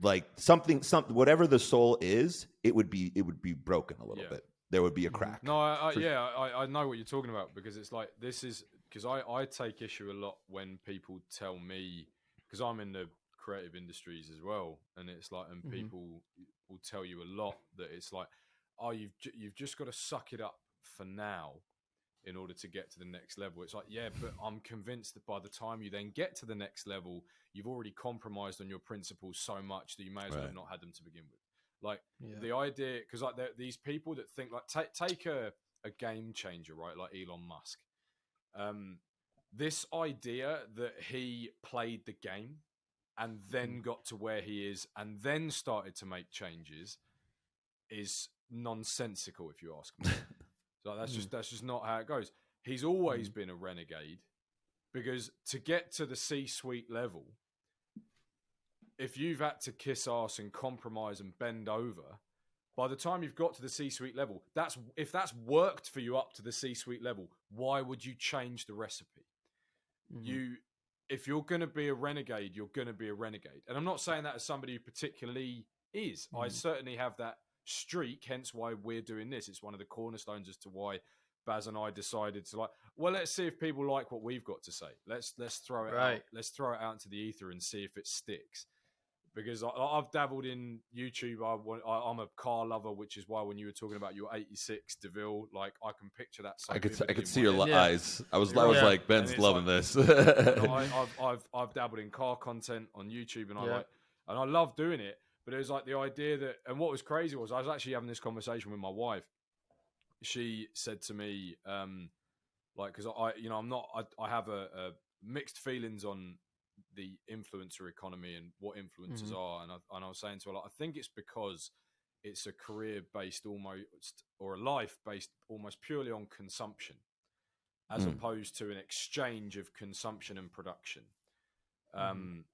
Speaker 2: like something whatever the soul is, it would be broken a little bit. There would be a crack.
Speaker 3: No, I know what you're talking about, because it's like this is because I take issue a lot when people tell me, because I'm in the creative industries as well, and it's like, and people will tell you a lot that it's like, oh, you've just got to suck it up for now in order to get to the next level. It's like, yeah, but I'm convinced that by the time you then get to the next level, you've already compromised on your principles so much that you may as well have not had them to begin with. Like the idea, because like these people that think, like, take a game changer, right? Like Elon Musk. This idea that he played the game and then got to where he is and then started to make changes is nonsensical, if you ask me. So that's just not how it goes. He's always been a renegade, because to get to the C-suite level, if you've had to kiss ass and compromise and bend over, by the time you've got to the C-suite level, if that's worked for you up to the C-suite level, why would you change the recipe? If you're going to be a renegade, you're going to be a renegade. And I'm not saying that as somebody who particularly is. I certainly have that streak, hence why we're doing this. It's one of the cornerstones as to why Baz and I decided to, like, well, let's see if people like what we've got to say. Let's throw it out. Let's throw it out into the ether and see if it sticks. Because I've dabbled in YouTube. I'm a car lover, which is why when you were talking about your '86 DeVille, like, I can picture that. So
Speaker 2: I could see your eyes. I was like, Ben's loving this.
Speaker 3: I've dabbled in car content on YouTube, and I love doing it. But it was like the idea that, and what was crazy was I was actually having this conversation with my wife. She said to me, like, because I have a mixed feelings on the influencer economy and what influencers are, and I was saying to her, like, I think it's because it's a career based almost, or a life based almost purely on consumption, as opposed to an exchange of consumption and production. And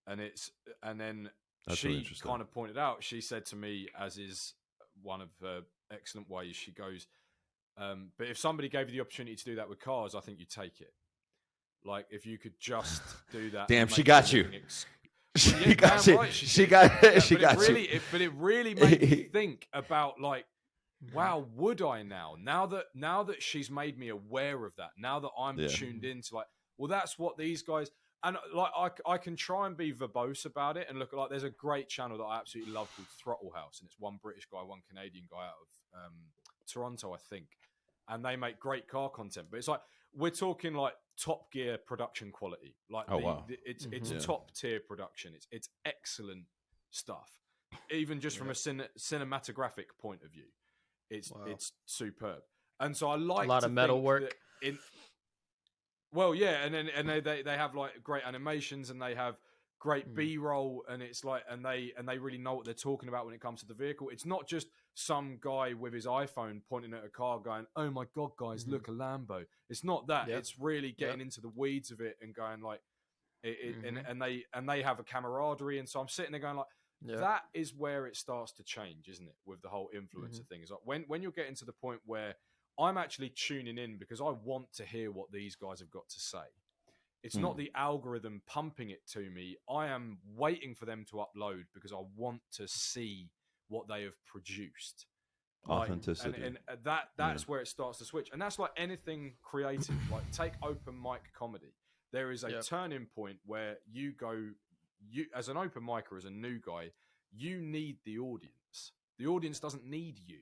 Speaker 3: then that's she really kind of pointed out, she said to me, as is one of her excellent ways, she goes, but if somebody gave you the opportunity to do that with cars, I think you'd take it. Like, if you could just do that.
Speaker 2: Damn, she got you. She got you. She got you.
Speaker 3: But it really made me think about, like, wow, would I now? Now that she's made me aware of that, now that I'm tuned into, like, well, that's what these guys, and like, I can try and be verbose about it, and look, like, there's a great channel that I absolutely love called Throttle House, and it's one British guy, one Canadian guy out of Toronto, I think, and they make great car content. But it's like, we're talking like Top Gear production quality. Like, it's top tier production. It's excellent stuff. Even just from a cinematographic point of view, it's superb. And so I like
Speaker 1: a lot of metal work.
Speaker 3: And they have like great animations, and they have great B-roll, and it's like, and they really know what they're talking about when it comes to the vehicle. It's not just some guy with his iPhone pointing at a car going, "Oh my god, guys, look, a Lambo." It's not that. It's really getting into the weeds of it and going like, and they have a camaraderie. And so I'm sitting there going like, that is where it starts to change, isn't it? With the whole influencer thing, is like when you're getting to the point where I'm actually tuning in because I want to hear what these guys have got to say. It's not the algorithm pumping it to me. I am waiting for them to upload because I want to see what they have produced.
Speaker 2: Authenticity.
Speaker 3: And that's where it starts to switch. And that's like anything creative. Like, take open mic comedy. There is a turning point where you as an open micer, as a new guy, you need the audience. The audience doesn't need you.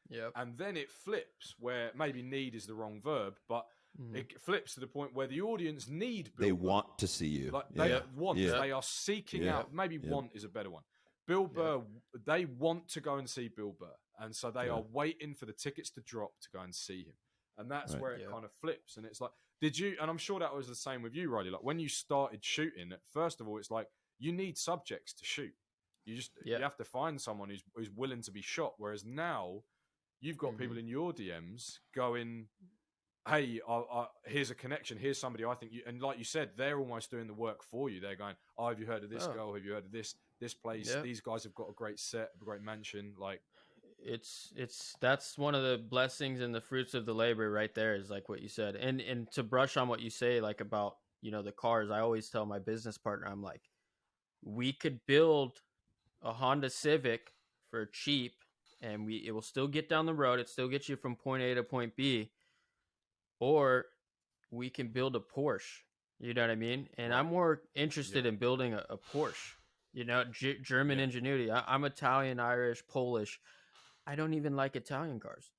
Speaker 1: Yep.
Speaker 3: And then it flips, where maybe need is the wrong verb, but it flips to the point where the audience need Bill
Speaker 2: They
Speaker 3: Burr.
Speaker 2: want to see you.
Speaker 3: Like, they want. Yeah. They are seeking out. Maybe want is a better one. Bill Burr. They want to go and see Bill Burr, and so they are waiting for the tickets to drop to go and see him. And that's where it kind of flips. And it's like, did you? And I'm sure that was the same with you, Riley. Like, when you started shooting, first of all, it's like, you need subjects to shoot. You have to find someone who's willing to be shot. Whereas now, you've got people in your DMs going, hey, here's a connection. Here's somebody I think you... And like you said, they're almost doing the work for you. They're going, oh, have you heard of this girl? Have you heard of this place? Yep. These guys have got a great set, a great mansion. Like,
Speaker 1: that's one of the blessings and the fruits of the labor right there, is like what you said. And to brush on what you say, like, about, the cars, I always tell my business partner, I'm like, we could build a Honda Civic for cheap, and it will still get down the road. It still gets you from point A to point B. Or we can build a Porsche. You know what I mean? And I'm more interested in building a Porsche. You know, German ingenuity. I'm Italian, Irish, Polish. I don't even like Italian cars.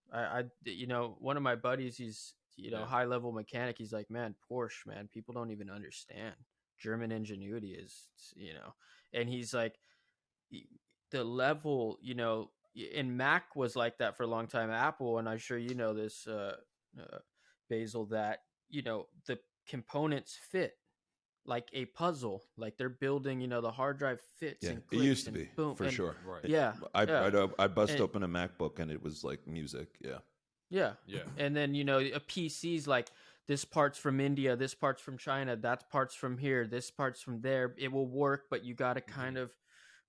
Speaker 1: You know, one of my buddies, he's, you know, high level mechanic. He's like, man, Porsche, man, people don't even understand. German ingenuity is, you know, and he's like, the level, you know, and Mac was like that for a long time. Apple, and I'm sure you know this, Basil, that, you know, the components fit like a puzzle, like they're building, you know, the hard drive fits.
Speaker 2: Yeah,
Speaker 1: and
Speaker 2: it used to
Speaker 1: and
Speaker 2: be,
Speaker 1: boom,
Speaker 2: for
Speaker 1: and,
Speaker 2: sure.
Speaker 3: Right.
Speaker 1: Yeah.
Speaker 2: I bust open a MacBook and it was like music.
Speaker 1: Yeah. And then, you know, a PC's like, this part's from India, this part's from China, that part's from here, this part's from there. It will work, but you got to kind of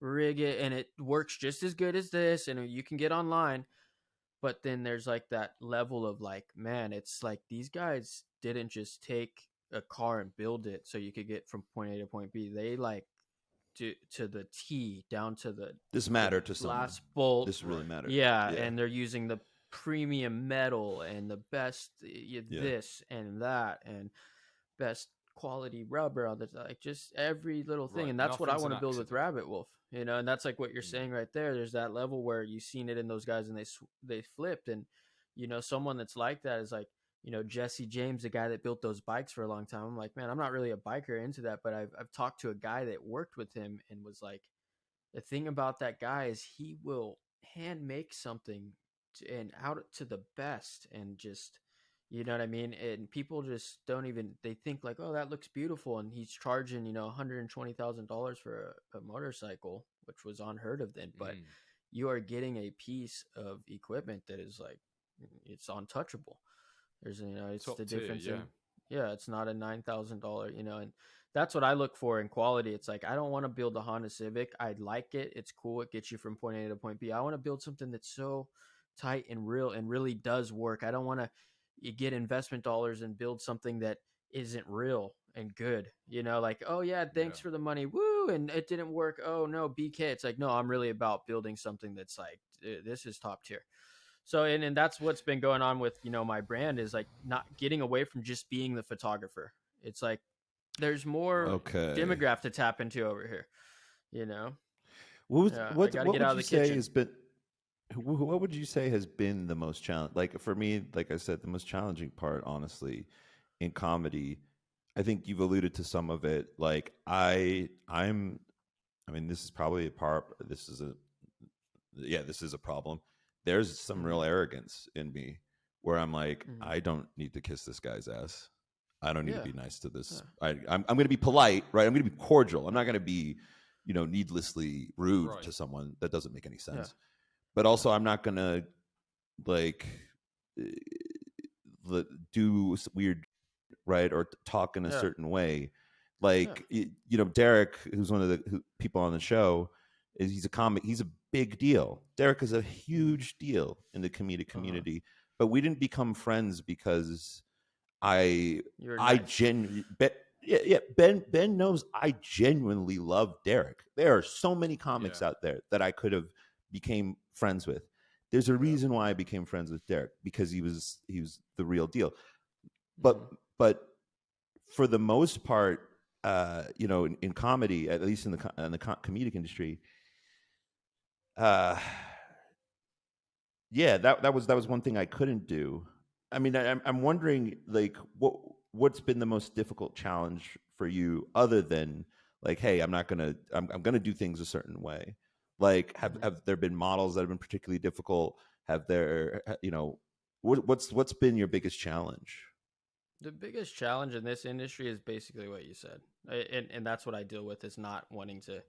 Speaker 1: rig it, and it works just as good as this, and you can get online. But then there's like that level of like, man, it's like these guys didn't just take a car and build it so you could get from point A to point B. They like to the T, down to the
Speaker 2: to someone.
Speaker 1: last bolt.
Speaker 2: This really mattered.
Speaker 1: Yeah, and they're using the premium metal and the best this and that and best quality rubber on the, like, just every little thing. And that's what I want to build with Rabbit Wolf, you know. And that's like what you're saying right there. There's that level where you've seen it in those guys and they flipped. And, you know, someone that's like that is like, you know, Jesse James, the guy that built those bikes for a long time. I'm like, man, I'm not really a biker into that, but I've talked to a guy that worked with him and was like, the thing about that guy is he will hand make something and out to the best, and just, you know what I mean? And people just don't even, they think like, oh, that looks beautiful. And he's charging, you know, $120,000 for a motorcycle, which was unheard of then. But you are getting a piece of equipment that is like, it's untouchable. There's, you know, it's top the difference. It's not a $9,000, you know, and that's what I look for in quality. It's like, I don't want to build a Honda Civic. I like it. It's cool. It gets you from point A to point B. I want to build something that's so tight and real and really does work. I don't want to get investment dollars and build something that isn't real and good, you know, like, oh yeah, thanks for the money, woo, and it didn't work, oh no, BK. It's like, no, I'm really about building something that's like, this is top tier. So, and that's what's been going on with, you know, my brand, is like not getting away from just being the photographer. It's like, there's more demographic to tap into over here, you know.
Speaker 2: What would you say has been, what would you say has been the most challenge? Like for me, like I said, the most challenging part, honestly, in comedy, I think you've alluded to some of it. Like I mean, this is probably a part. This is a problem. There's some real arrogance in me where I'm like, I don't need to kiss this guy's ass. I don't need to be nice to this. I'm going to be polite, right? I'm going to be cordial. I'm not going to be, you know, needlessly rude to someone. That doesn't make any sense. But also, I'm not going to like do weird, right, or talk in a certain way. Like, you know, Derek, who's one of the people on the show, he's a comic. He's a big deal. Derek is a huge deal in the comedic community. But we didn't become friends because Ben knows I genuinely love Derek. There are so many comics out there that I could have became friends with. There's a reason why I became friends with Derek, because he was the real deal. But for the most part, you know, in comedy, at least in the comedic industry, that was one thing I couldn't do. I mean, I'm wondering, like, what's been the most difficult challenge for you, other than like, hey, I'm gonna do things a certain way. Like, have there been models that have been particularly difficult? Have there, you know, what's been your biggest challenge?
Speaker 1: The biggest challenge in this industry is basically what you said, and that's what I deal with, is not wanting to,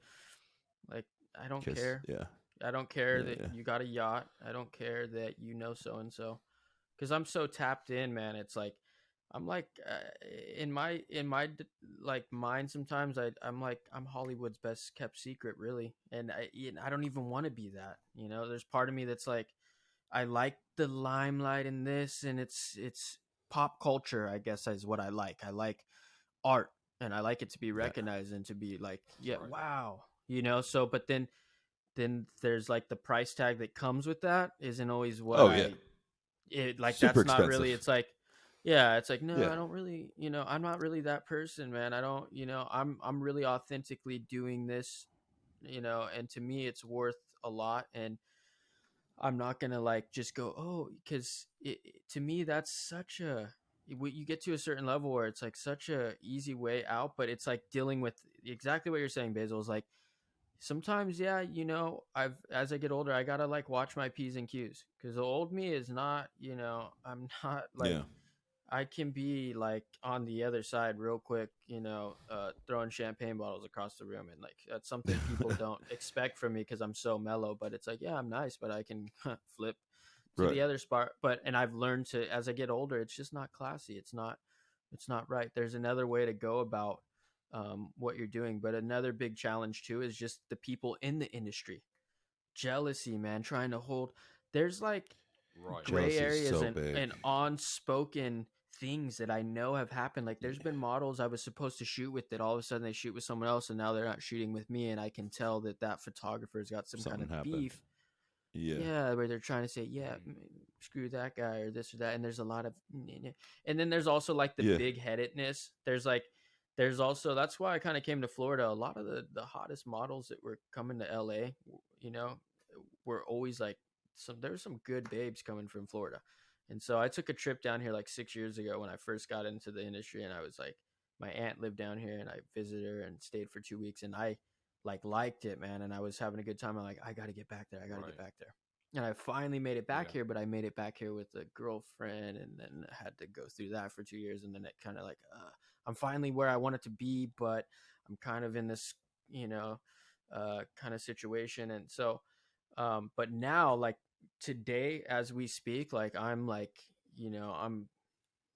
Speaker 1: like, I don't care.
Speaker 2: Yeah.
Speaker 1: I don't care that you got a yacht. I don't care that you know so and so, because I'm so tapped in, man. It's like, I'm like, in my like mind, sometimes I'm like, I'm Hollywood's best kept secret, really, and I don't even want to be that. You know, there's part of me that's like, I like the limelight in this, and it's pop culture, I guess, is what I like. I like art, and I like it to be recognized and to be like, wow, you know. So, but then there's like the price tag that comes with that isn't always what like,
Speaker 2: Super
Speaker 1: that's not
Speaker 2: expensive.
Speaker 1: really, it's like, Yeah, it's like, no, I don't really, I'm not really that person, man. I don't, I'm really authentically doing this, and to me it's worth a lot, and I'm not going to like just go, oh, cuz to me that's such a you get to a certain level where it's like such a easy way out, but it's like dealing with exactly what you're saying, Basil, is like sometimes, yeah, I've as I get older, I gotta like watch my P's and Q's because the old me is not, I'm not like I can be like on the other side real quick, throwing champagne bottles across the room, and like that's something people don't expect from me because I'm so mellow. But it's like, yeah, I'm nice, but I can flip to the other spot. And I've learned to, as I get older, it's just not classy. It's not right. There's another way to go about what you're doing. But another big challenge too is just the people in the industry, jealousy, man, trying to hold. There's like gray areas so and unspoken things that I know have happened. Like there's been models I was supposed to shoot with that all of a sudden they shoot with someone else and now they're not shooting with me, and I can tell that photographer's got something kind of happened. Beef. Yeah, where they're trying to say, yeah, screw that guy or this or that, and there's a lot of, and then there's also like the big-headedness. There's also, that's why I kind of came to Florida. A lot of the hottest models that were coming to LA, were always like there's some good babes coming from Florida. And so I took a trip down here like 6 years ago when I first got into the industry, and I was like, my aunt lived down here and I visited her and stayed for 2 weeks, and I liked it, man. And I was having a good time. I'm like, I got to get back there. I got to get back there. And I finally made it back here, but I made it back here with a girlfriend, and then I had to go through that for 2 years. And then it kind of like, I'm finally where I want it to be, but I'm kind of in this, kind of situation. And so, but now like today, as we speak, like I'm like, I'm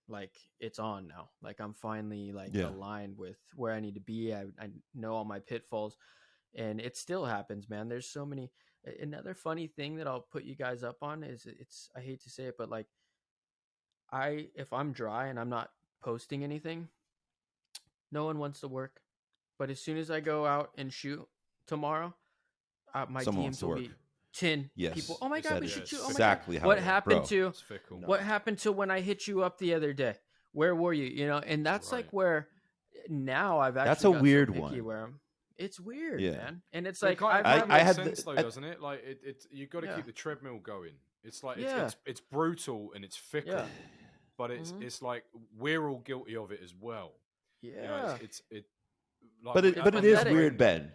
Speaker 1: like, it's on now. Like I'm finally like aligned with where I need to be. I know all my pitfalls, and it still happens, man. There's so many. Another funny thing that I'll put you guys up on is I hate to say it, but like if I'm dry and I'm not posting anything, no one wants to work. But as soon as I go out and shoot tomorrow, my DMs will be 10 people. Oh my God, we should shoot. Oh my
Speaker 2: exactly
Speaker 1: God. What happened to when I hit you up the other day? Where were you? And that's like where now I've actually
Speaker 2: that's a weird one.
Speaker 1: Where it's weird, man. And it's like
Speaker 3: I had sense though, doesn't it? Like it you got to keep the treadmill going. It's like it's brutal and it's fickle, but it's like we're all guilty of it as well.
Speaker 1: Yeah,
Speaker 2: like, but it is weird, Ben.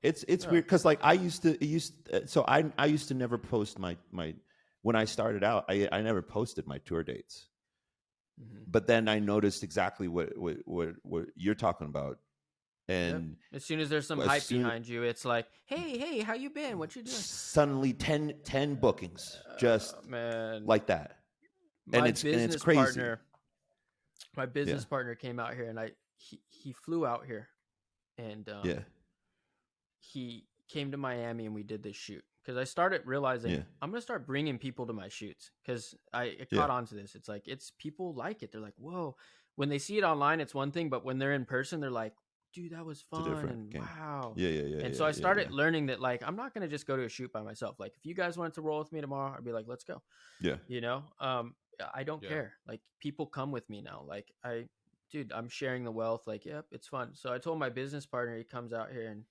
Speaker 2: It's weird because like I used to never post my when I started out. I never posted my tour dates, but then I noticed exactly what you're talking about. And
Speaker 1: as soon as there's some hype behind you, it's like, hey, how you been? What you doing?
Speaker 2: Suddenly 10 bookings, just like that. And it's crazy.
Speaker 1: My business partner came out here, and he flew out here, and he came to Miami, and we did this shoot. Because I started realizing I'm going to start bringing people to my shoots, because I caught on to this. It's like, people like it. They're like, whoa. When they see it online, it's one thing, but when they're in person, they're like, dude, that was fun, and game. Wow.
Speaker 2: Yeah.
Speaker 1: And so I started learning that, like, I'm not going to just go to a shoot by myself. Like, if you guys wanted to roll with me tomorrow, I'd be like, let's go.
Speaker 2: Yeah.
Speaker 1: I don't care. Like, people come with me now. Like, I'm sharing the wealth. Like, yep, it's fun. So I told my business partner, he comes out here, and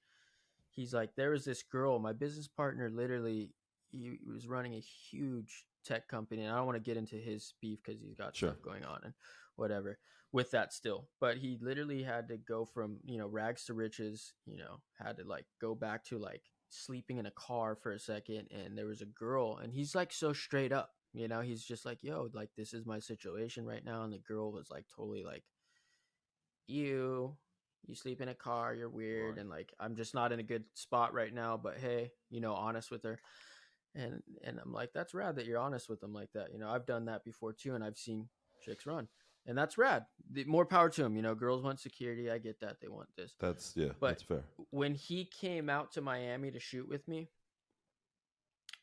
Speaker 1: he's like, there was this girl, my business partner, literally, he was running a huge tech company, and I don't want to get into his beef because he's got stuff going on and whatever with that still. But he literally had to go from, rags to riches, had to like go back to like sleeping in a car for a second. And there was a girl, and he's like so straight up, he's just like, yo, like, this is my situation right now. And the girl was like totally like, you sleep in a car, you're weird. Right. And like, I'm just not in a good spot right now, but hey, honest with her. And I'm like, that's rad that you're honest with them like that. I've done that before too. And I've seen chicks run, and that's rad. More power to them. Girls want security. I get that. They want this.
Speaker 2: But that's fair.
Speaker 1: When he came out to Miami to shoot with me,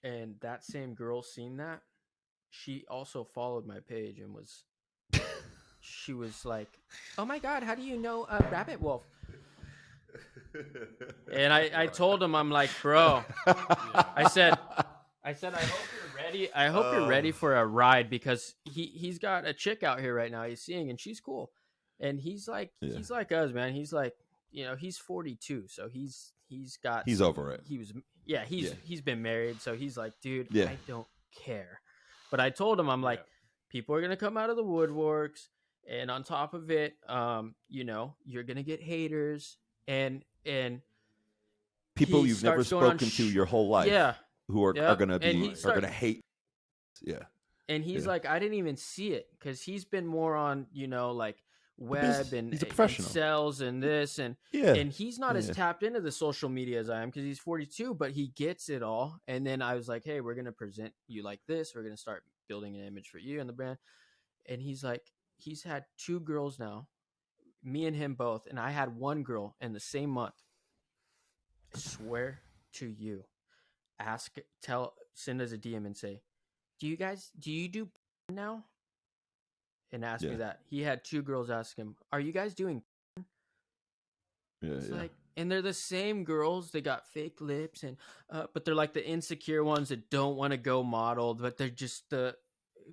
Speaker 1: and that same girl seen that, she also followed my page and she was like, oh my God, how do you know Rabbit Wolf? And I told him, I'm like, bro, I said, I hope you're ready. I hope you're ready for a ride because he's got a chick out here right now. He's seeing, and she's cool. And he's like us, man. He's like, he's 42, so he's
Speaker 2: over it.
Speaker 1: He's been married, so he's like, dude, I don't care. But I told him, I'm like, people are gonna come out of the woodworks, and on top of it, you're gonna get haters and
Speaker 2: people you've never spoken to your whole life, who are gonna hate. Yeah.
Speaker 1: And he's like, I didn't even see it because he's been more on, like web and,
Speaker 2: he's a professional.
Speaker 1: And sales and this and he's not as tapped into the social media as I am because he's 42, but he gets it all. And then I was like, hey, we're gonna present you like this. We're gonna start building an image for you and the brand. And he's like, he's had 2 girls now, me and him both, and I had 1 girl in the same month. I swear to you, send us a DM and say, do you do now? And ask me that. He had 2 girls ask him, are you guys doing? It's like, and they're the same girls. They got fake lips and but they're like the insecure ones that don't want to go modeled, but they're just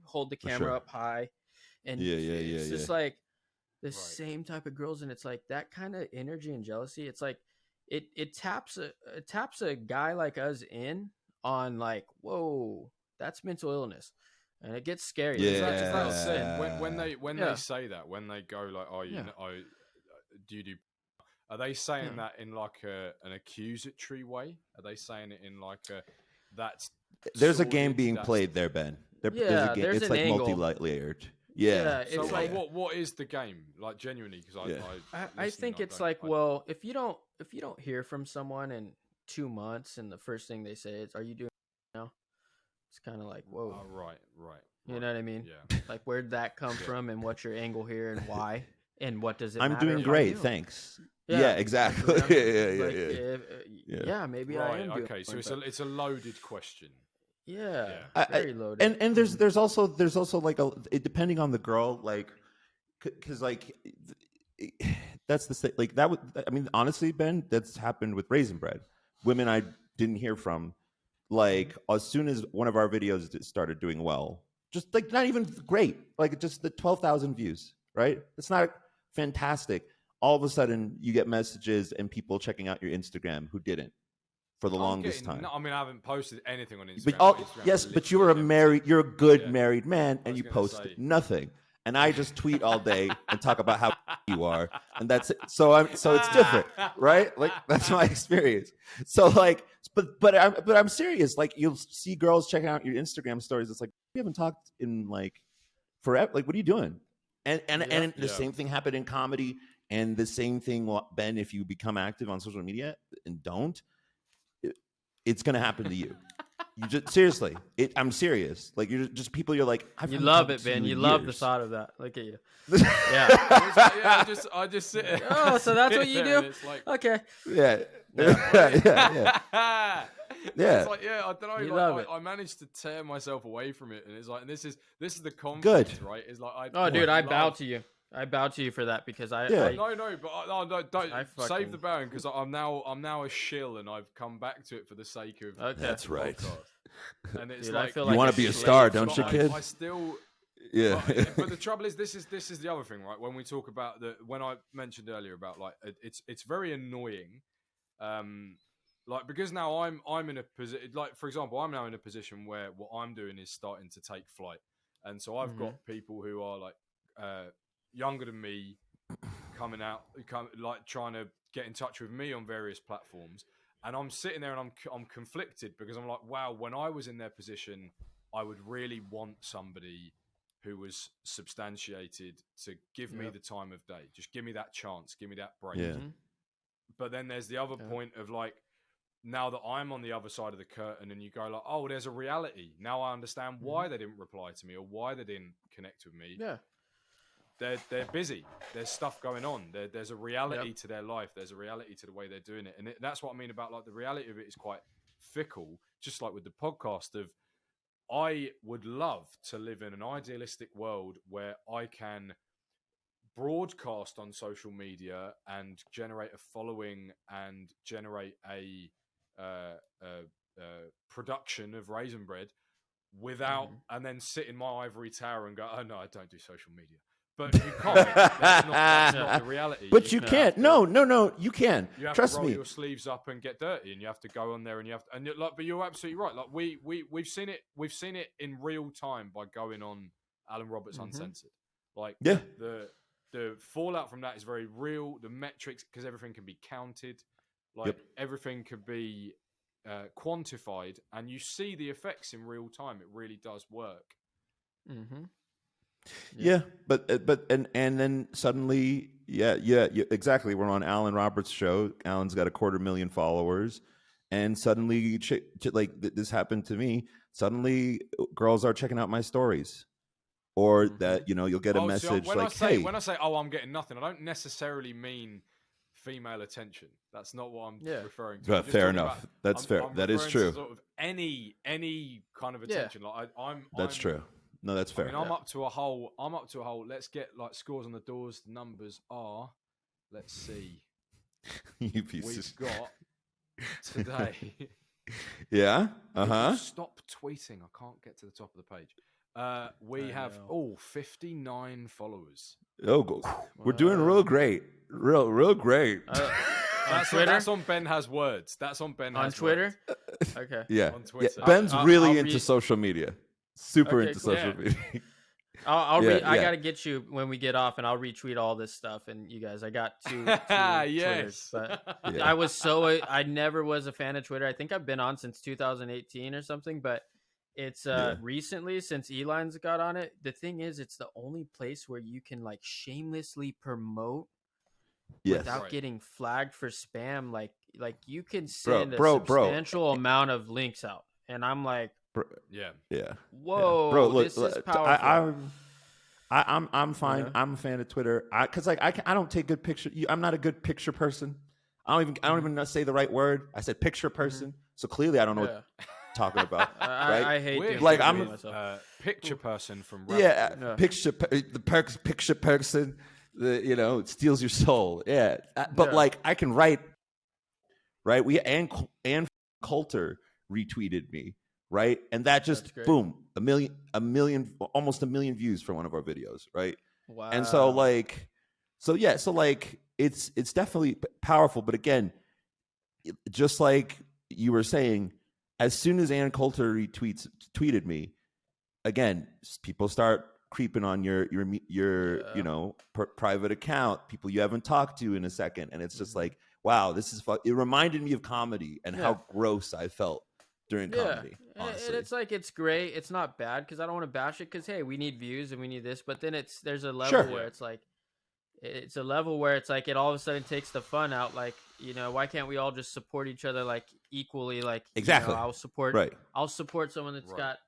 Speaker 1: hold the camera up high. And it's just like the same type of girls, and it's like that kind of energy and jealousy. It's like it taps a guy like us in on like, whoa, that's mental illness. And it gets scary.
Speaker 3: It's that sin. When they say that, when they go like, "Oh, do you do?" Are they saying that in like an accusatory way? Are they saying it in like a that's?
Speaker 2: There's a game being played there, Ben. There's a game. It's like multi-layered. Yeah.
Speaker 1: It's
Speaker 3: so
Speaker 1: like
Speaker 3: what is the game like genuinely? Because
Speaker 1: I think it's like, well, if you don't hear from someone in 2 months and the first thing they say is, "Are you doing now?" It's kind of like, whoa.
Speaker 3: Right.
Speaker 1: You know what I mean? Yeah. Like, where'd that come from, and what's your angle here, and why, and what does it matter?
Speaker 2: I'm doing great, thanks. Yeah, exactly.
Speaker 1: Yeah, maybe I am.
Speaker 3: Okay, so it's a loaded question.
Speaker 1: Yeah. Very loaded.
Speaker 2: And there's also like depending on the girl, like, because like that's the thing. Like that would, I mean, honestly, Ben, that's happened with Raisin Bread. Women I didn't hear from. Like, as soon as one of our videos started doing well, just like not even great, like just the 12,000 views, right? It's not fantastic. All of a sudden, you get messages and people checking out your Instagram who didn't for the longest time.
Speaker 3: No, I mean, I haven't posted anything on Instagram.
Speaker 2: But you're a good married man, and you post nothing. And I just tweet all day and talk about how you are, and that's it. So it's different, right? Like that's my experience. So like, but I'm serious. Like you'll see girls checking out your Instagram stories. It's like, we haven't talked in like forever. Like, what are you doing? And the same thing happened in comedy, and the same thing, Ben. If you become active on social media and don't, it's gonna happen to you. You just seriously, I'm serious. Like you're just people. You're like,
Speaker 1: you love it, Ben. You love the thought of that. Look at you.
Speaker 3: I just sit there.
Speaker 1: Oh, so that's what you do? It's like, okay.
Speaker 2: Yeah.
Speaker 3: It's like, I don't know. Like, I managed to tear myself away from it, and it's like, and this is the conflict, right? It's like,
Speaker 1: I bow to you. I bow to you for that because don't
Speaker 3: save the bowing because I'm now a shill and I've come back to it for the sake of
Speaker 2: that's right.
Speaker 3: And it's
Speaker 1: dude,
Speaker 3: like,
Speaker 2: you want to be a star, don't you, kid?
Speaker 3: I still.
Speaker 2: Yeah.
Speaker 3: But the trouble is, this is the other thing, right? When we talk about when I mentioned earlier about like it's very annoying, like because now I'm in a position, like for example, I'm now in a position where what I'm doing is starting to take flight, and so I've got people who are like younger than me coming out, like trying to get in touch with me on various platforms, and I'm sitting there and I'm conflicted because I'm like, wow, when I was in their position, I would really want somebody who was substantiated to give me the time of day, just give me that chance, give me that break. But then there's the other point of like, now that I'm on the other side of the curtain and you go like, oh, there's a reality. Now I understand why they didn't reply to me or why they didn't connect with me.
Speaker 1: Yeah.
Speaker 3: They're busy. There's stuff going on. There's a reality to their life. There's a reality to the way they're doing it. And that's what I mean about like the reality of it is quite fickle, just like with the podcast of, I would love to live in an idealistic world where I can broadcast on social media and generate a following and generate a production of Raisin Bread without and then sit in my ivory tower and go, oh no, I don't do social media. But you can't. That's not the reality.
Speaker 2: But you can't. No, you can.
Speaker 3: You have
Speaker 2: Trust
Speaker 3: to roll
Speaker 2: me.
Speaker 3: your sleeves up and get dirty, and you have to go on there, and you have to, and you're like. But you're absolutely right. Like we've seen it. We've seen it in real time by going on Alan Roberts Uncensored. Like the fallout from that is very real. The metrics, because everything can be counted, like everything could be quantified, and you see the effects in real time. It really does work.
Speaker 2: Mm-hmm. Yeah, but then suddenly, exactly. We're on Alan Roberts' show. Alan's got 250,000 followers, and suddenly, like this happened to me. Suddenly, girls are checking out my stories, or that you'll get a message
Speaker 3: when
Speaker 2: like,
Speaker 3: "Hey."
Speaker 2: "Hey,"
Speaker 3: when I say, "Oh, I'm getting nothing," I don't necessarily mean female attention. That's not what I'm referring to.
Speaker 2: Fair enough. That's fair. That is true.
Speaker 3: Sort of any kind of attention. Like
Speaker 2: That's true. No, that's fair.
Speaker 3: I mean, I'm up to a whole. Let's get like scores on the doors. The numbers are. Let's see.
Speaker 2: You pieces.
Speaker 3: We've got today.
Speaker 2: Yeah.
Speaker 3: Stop tweeting. I can't get to the top of the page. We have 59 followers.
Speaker 2: Oh, we're doing real great. Real great.
Speaker 3: That's on Ben Has Words. That's on Ben Has
Speaker 1: Twitter.
Speaker 3: Words.
Speaker 1: Okay.
Speaker 2: Yeah.
Speaker 3: On Twitter.
Speaker 2: Yeah. Ben's really into social media. Super into social media.
Speaker 1: I gotta get you when we get off, and I'll retweet all this stuff. And you guys, I got two Twitters, but I never was a fan of Twitter. I think I've been on since 2018 or something, but it's recently since Elon's got on it. The thing is, it's the only place where you can like shamelessly promote without getting flagged for spam. Like you can send a substantial amount of links out, and I'm like, whoa,
Speaker 2: bro, look,
Speaker 1: this is powerful.
Speaker 2: I'm fine. Yeah. I'm a fan of Twitter because I don't take good pictures. I'm not a good picture person. I don't even say the right word. I said picture person, so clearly I don't know what I'm talking about. Right?
Speaker 1: I hate doing
Speaker 3: like I'm a picture person from
Speaker 2: picture person. It steals your soul. Yeah, but like I can write. Right, Ann Coulter retweeted me. Right, and that just boom, a million, almost a million views for one of our videos. Right,
Speaker 1: wow.
Speaker 2: And so it's definitely powerful. But again, just like you were saying, as soon as Ann Coulter tweeted me, again, people start creeping on your private account, people you haven't talked to in a second, and it's just like, wow, this is fun. It reminded me of comedy and how gross I felt during comedy. Honestly.
Speaker 1: And it's like, it's great. It's not bad because I don't want to bash it because, hey, we need views and we need this. But then there's a level where it's like, it all of a sudden takes the fun out. Like, why can't we all just support each other like equally? Like,
Speaker 2: exactly.
Speaker 1: I'll support someone that's got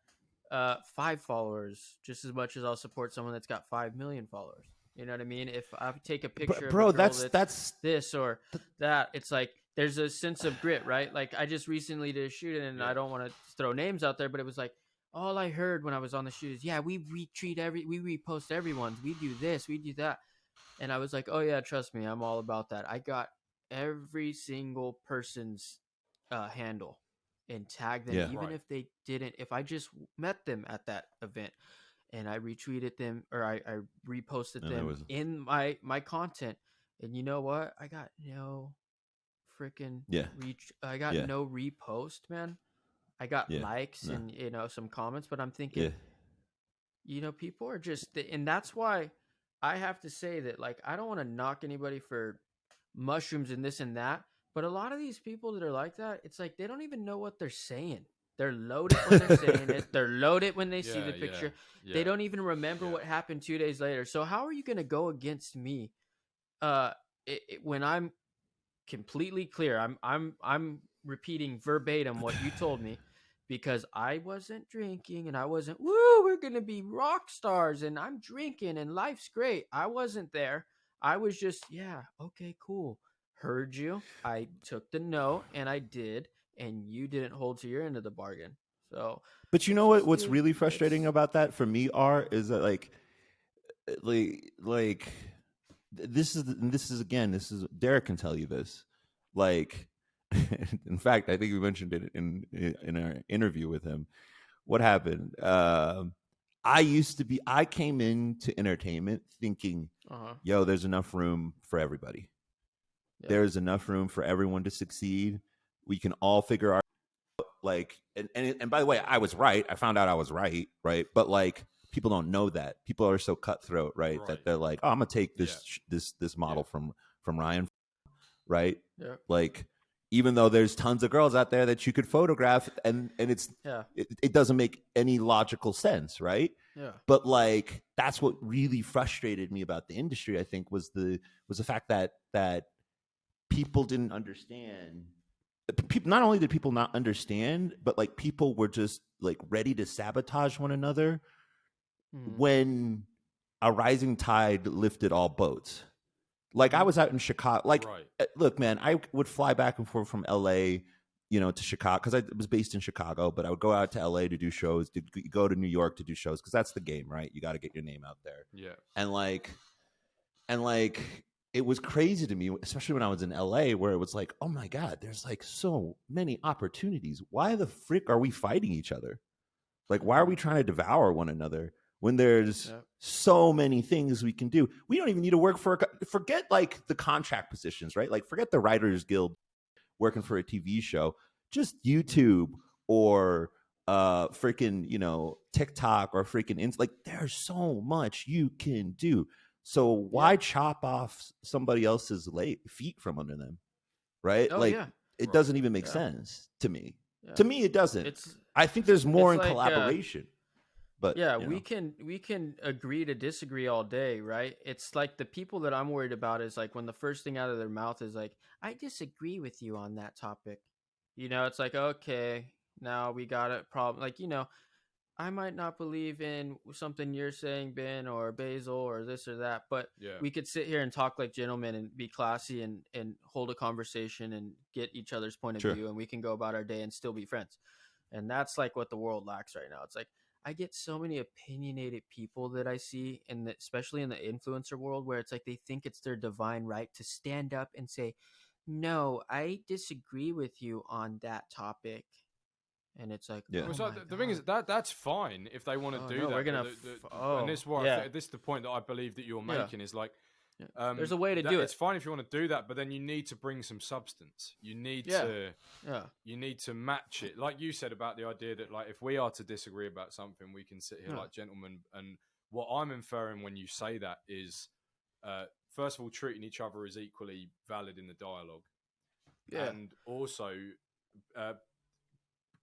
Speaker 1: 5 followers just as much as I'll support someone that's got 5 million followers. You know what I mean? If I take a picture of a girl that's this or that, it's like, there's a sense of grit, right? Like I just recently did a shoot, and I don't want to throw names out there, but it was like all I heard when I was on the shoot is, we repost everyone's, we do this, we do that, and I was like, oh yeah, trust me, I'm all about that. I got every single person's handle and tagged them, even if they didn't. If I just met them at that event, and I retweeted them or I reposted them in my content, and you know what? I got no freaking reach. I got no repost, man. I got likes and some comments, but I'm thinking, people are just, and that's why I have to say that, like, I don't want to knock anybody for mushrooms and this and that, but a lot of these people that are like that, it's like they don't even know what they're saying. They're loaded when they're saying it. They're loaded when they see the picture. Yeah. They don't even remember what happened 2 days later. So how are you going to go against me when I'm completely clear? I'm repeating verbatim what you told me, because I wasn't drinking and I wasn't, we're going to be rock stars and I'm drinking and life's great. I wasn't there. I was just, okay, cool. Heard you. I took the note and I did. And you didn't hold to your end of the bargain. So,
Speaker 2: but you know what? What's really frustrating about that for me is that like this is Derek can tell you this. Like, in fact, I think we mentioned it in our interview with him. what happened? I came into entertainment thinking, yo, there's enough room for everybody. Yep. There is enough room for everyone to succeed. We can all figure out, like, and by the way, I was right. I found out I was right. But like, people don't know that. People are so cutthroat, right? That they're like, oh, I'm gonna take this model from Ryan, right? Yeah. Like, even though there's tons of girls out there that you could photograph, and it doesn't make any logical sense, right? Yeah. But like, that's what really frustrated me about the industry, I think, was the fact that people didn't understand. People, not only did people not understand, but like, people were just like ready to sabotage one another when a rising tide lifted all boats. Like, I was out in Chicago. Like, look, man, I would fly back and forth from LA, to Chicago, because I was based in Chicago, but I would go out to LA to do shows, to go to New York to do shows, because that's the game, right? You got to get your name out there. Yeah. And like, it was crazy to me, especially when I was in LA, where it was like, oh my God, there's like so many opportunities. Why the frick are we fighting each other? Like, why are we trying to devour one another when there's so many things we can do? We don't even need to work forget like the contract positions, right? Like, forget the Writers Guild working for a TV show, just YouTube or freaking, TikTok or freaking, like, there's so much you can do. So why chop off somebody else's feet from under them, right? It doesn't even make sense to me. Yeah. To me, it doesn't. I think there's more in collaboration. But
Speaker 1: we can agree to disagree all day, right? It's like, the people that I'm worried about is like, when the first thing out of their mouth is like, I disagree with you on that topic. It's like, okay, now we got a problem. Like, I might not believe in something you're saying, Ben or Basil or this or that, but we could sit here and talk like gentlemen and be classy and hold a conversation and get each other's point of view, and we can go about our day and still be friends. And that's like what the world lacks right now. It's like, I get so many opinionated people that I see, especially in the influencer world, where it's like they think it's their divine right to stand up and say, no, I disagree with you on that topic. And it's like,
Speaker 3: so the thing is, that's fine if they want to do that. We're gonna, and this is the point that I believe that you're making is like,
Speaker 1: there's a way to do it.
Speaker 3: It's fine if you want to do that, but then you need to bring some substance. You need you need to match it, like you said about the idea that, like, if we are to disagree about something, we can sit here like gentlemen. And what I'm inferring when you say that is, first of all, treating each other as equally valid in the dialogue, and also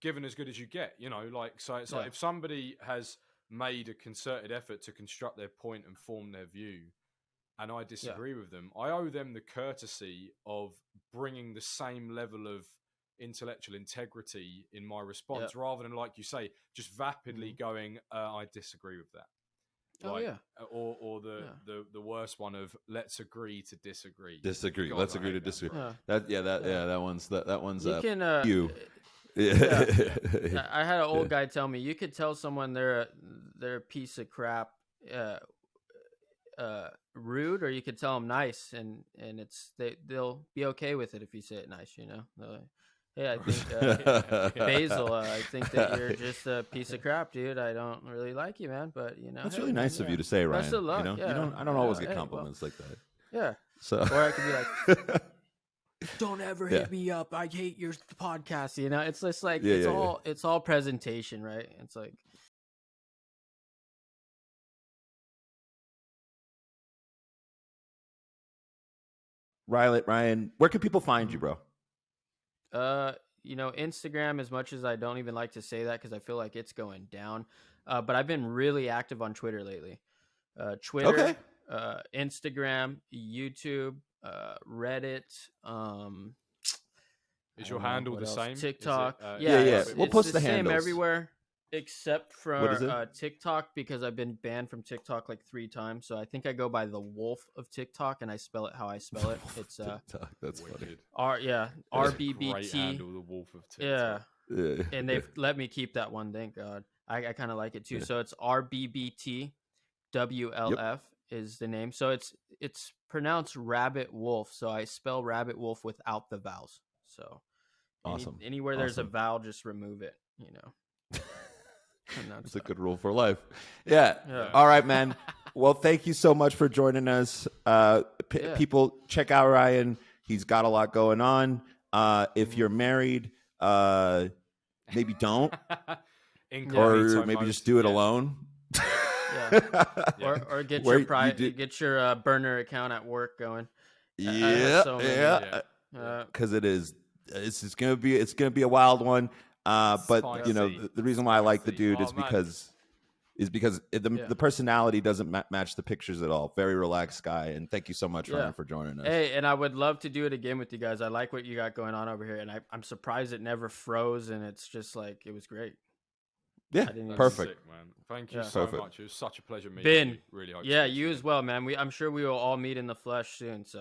Speaker 3: given as good as you get. So it's like, if somebody has made a concerted effort to construct their point and form their view, and I disagree with them, I owe them the courtesy of bringing the same level of intellectual integrity in my response, rather than, like you say, just vapidly going, I disagree with that. Or the worst one of, let's agree to disagree.
Speaker 2: God, let's agree to disagree. That one's
Speaker 1: you can
Speaker 2: you.
Speaker 1: I had an old guy tell me, you could tell someone they're a piece of crap rude, or you could tell them nice, and they'll be okay with it if you say it nice. Like, hey, I think Basil, I think that you're just a piece of crap, dude. I don't really like you, man, but
Speaker 2: that's really nice of you to say, Ryan.
Speaker 1: Best of luck.
Speaker 2: I don't always get compliments like that.
Speaker 1: Yeah.
Speaker 2: So,
Speaker 1: or I could be like, don't ever hit me up, I hate your podcast. It's just like, it's all presentation, right? It's like,
Speaker 2: Ryan, where can people find you, bro?
Speaker 1: Instagram, as much as I don't even like to say that because I feel like it's going down. But I've been really active on Twitter lately. Twitter, Instagram, YouTube, Reddit.
Speaker 3: Is your handle the same?
Speaker 1: TikTok.
Speaker 2: We'll post the handles.
Speaker 1: Same everywhere except for TikTok, because I've been banned from TikTok like 3 times. So I think I go by the Wolf of TikTok, and I spell it how I spell it. It's
Speaker 2: TikTok. That's funny.
Speaker 1: RBBT.
Speaker 3: Handle, the Wolf of TikTok.
Speaker 1: Yeah. And they've let me keep that one. Thank God. I kind of like it too. So it's RBBT WLF is the name. So it's pronounced Rabbit Wolf. So I spell Rabbit Wolf without the vowels. So
Speaker 2: awesome.
Speaker 1: Anywhere there's a vowel, just remove it.
Speaker 2: That's a good rule for life. Yeah. All right, man. Well, thank you so much for joining us. People, check out Ryan. He's got a lot going on. If you're married, maybe don't. Or maybe just do it alone.
Speaker 1: Or get your burner account at work going.
Speaker 2: Because it's gonna be a wild one. But you know the reason why I like the dude is because the personality doesn't match the pictures at all. Very relaxed guy, and thank you so much, Ryan, for joining us.
Speaker 1: Hey, and I would love to do it again with you guys. I like what you got going on over here, and I'm surprised it never froze, and it's just like it was great.
Speaker 2: Yeah, perfect,
Speaker 3: sick, man. Thank you so much. It was such a pleasure meeting you. Really hope
Speaker 1: you as well, man. I'm sure we will all meet in the flesh soon. So.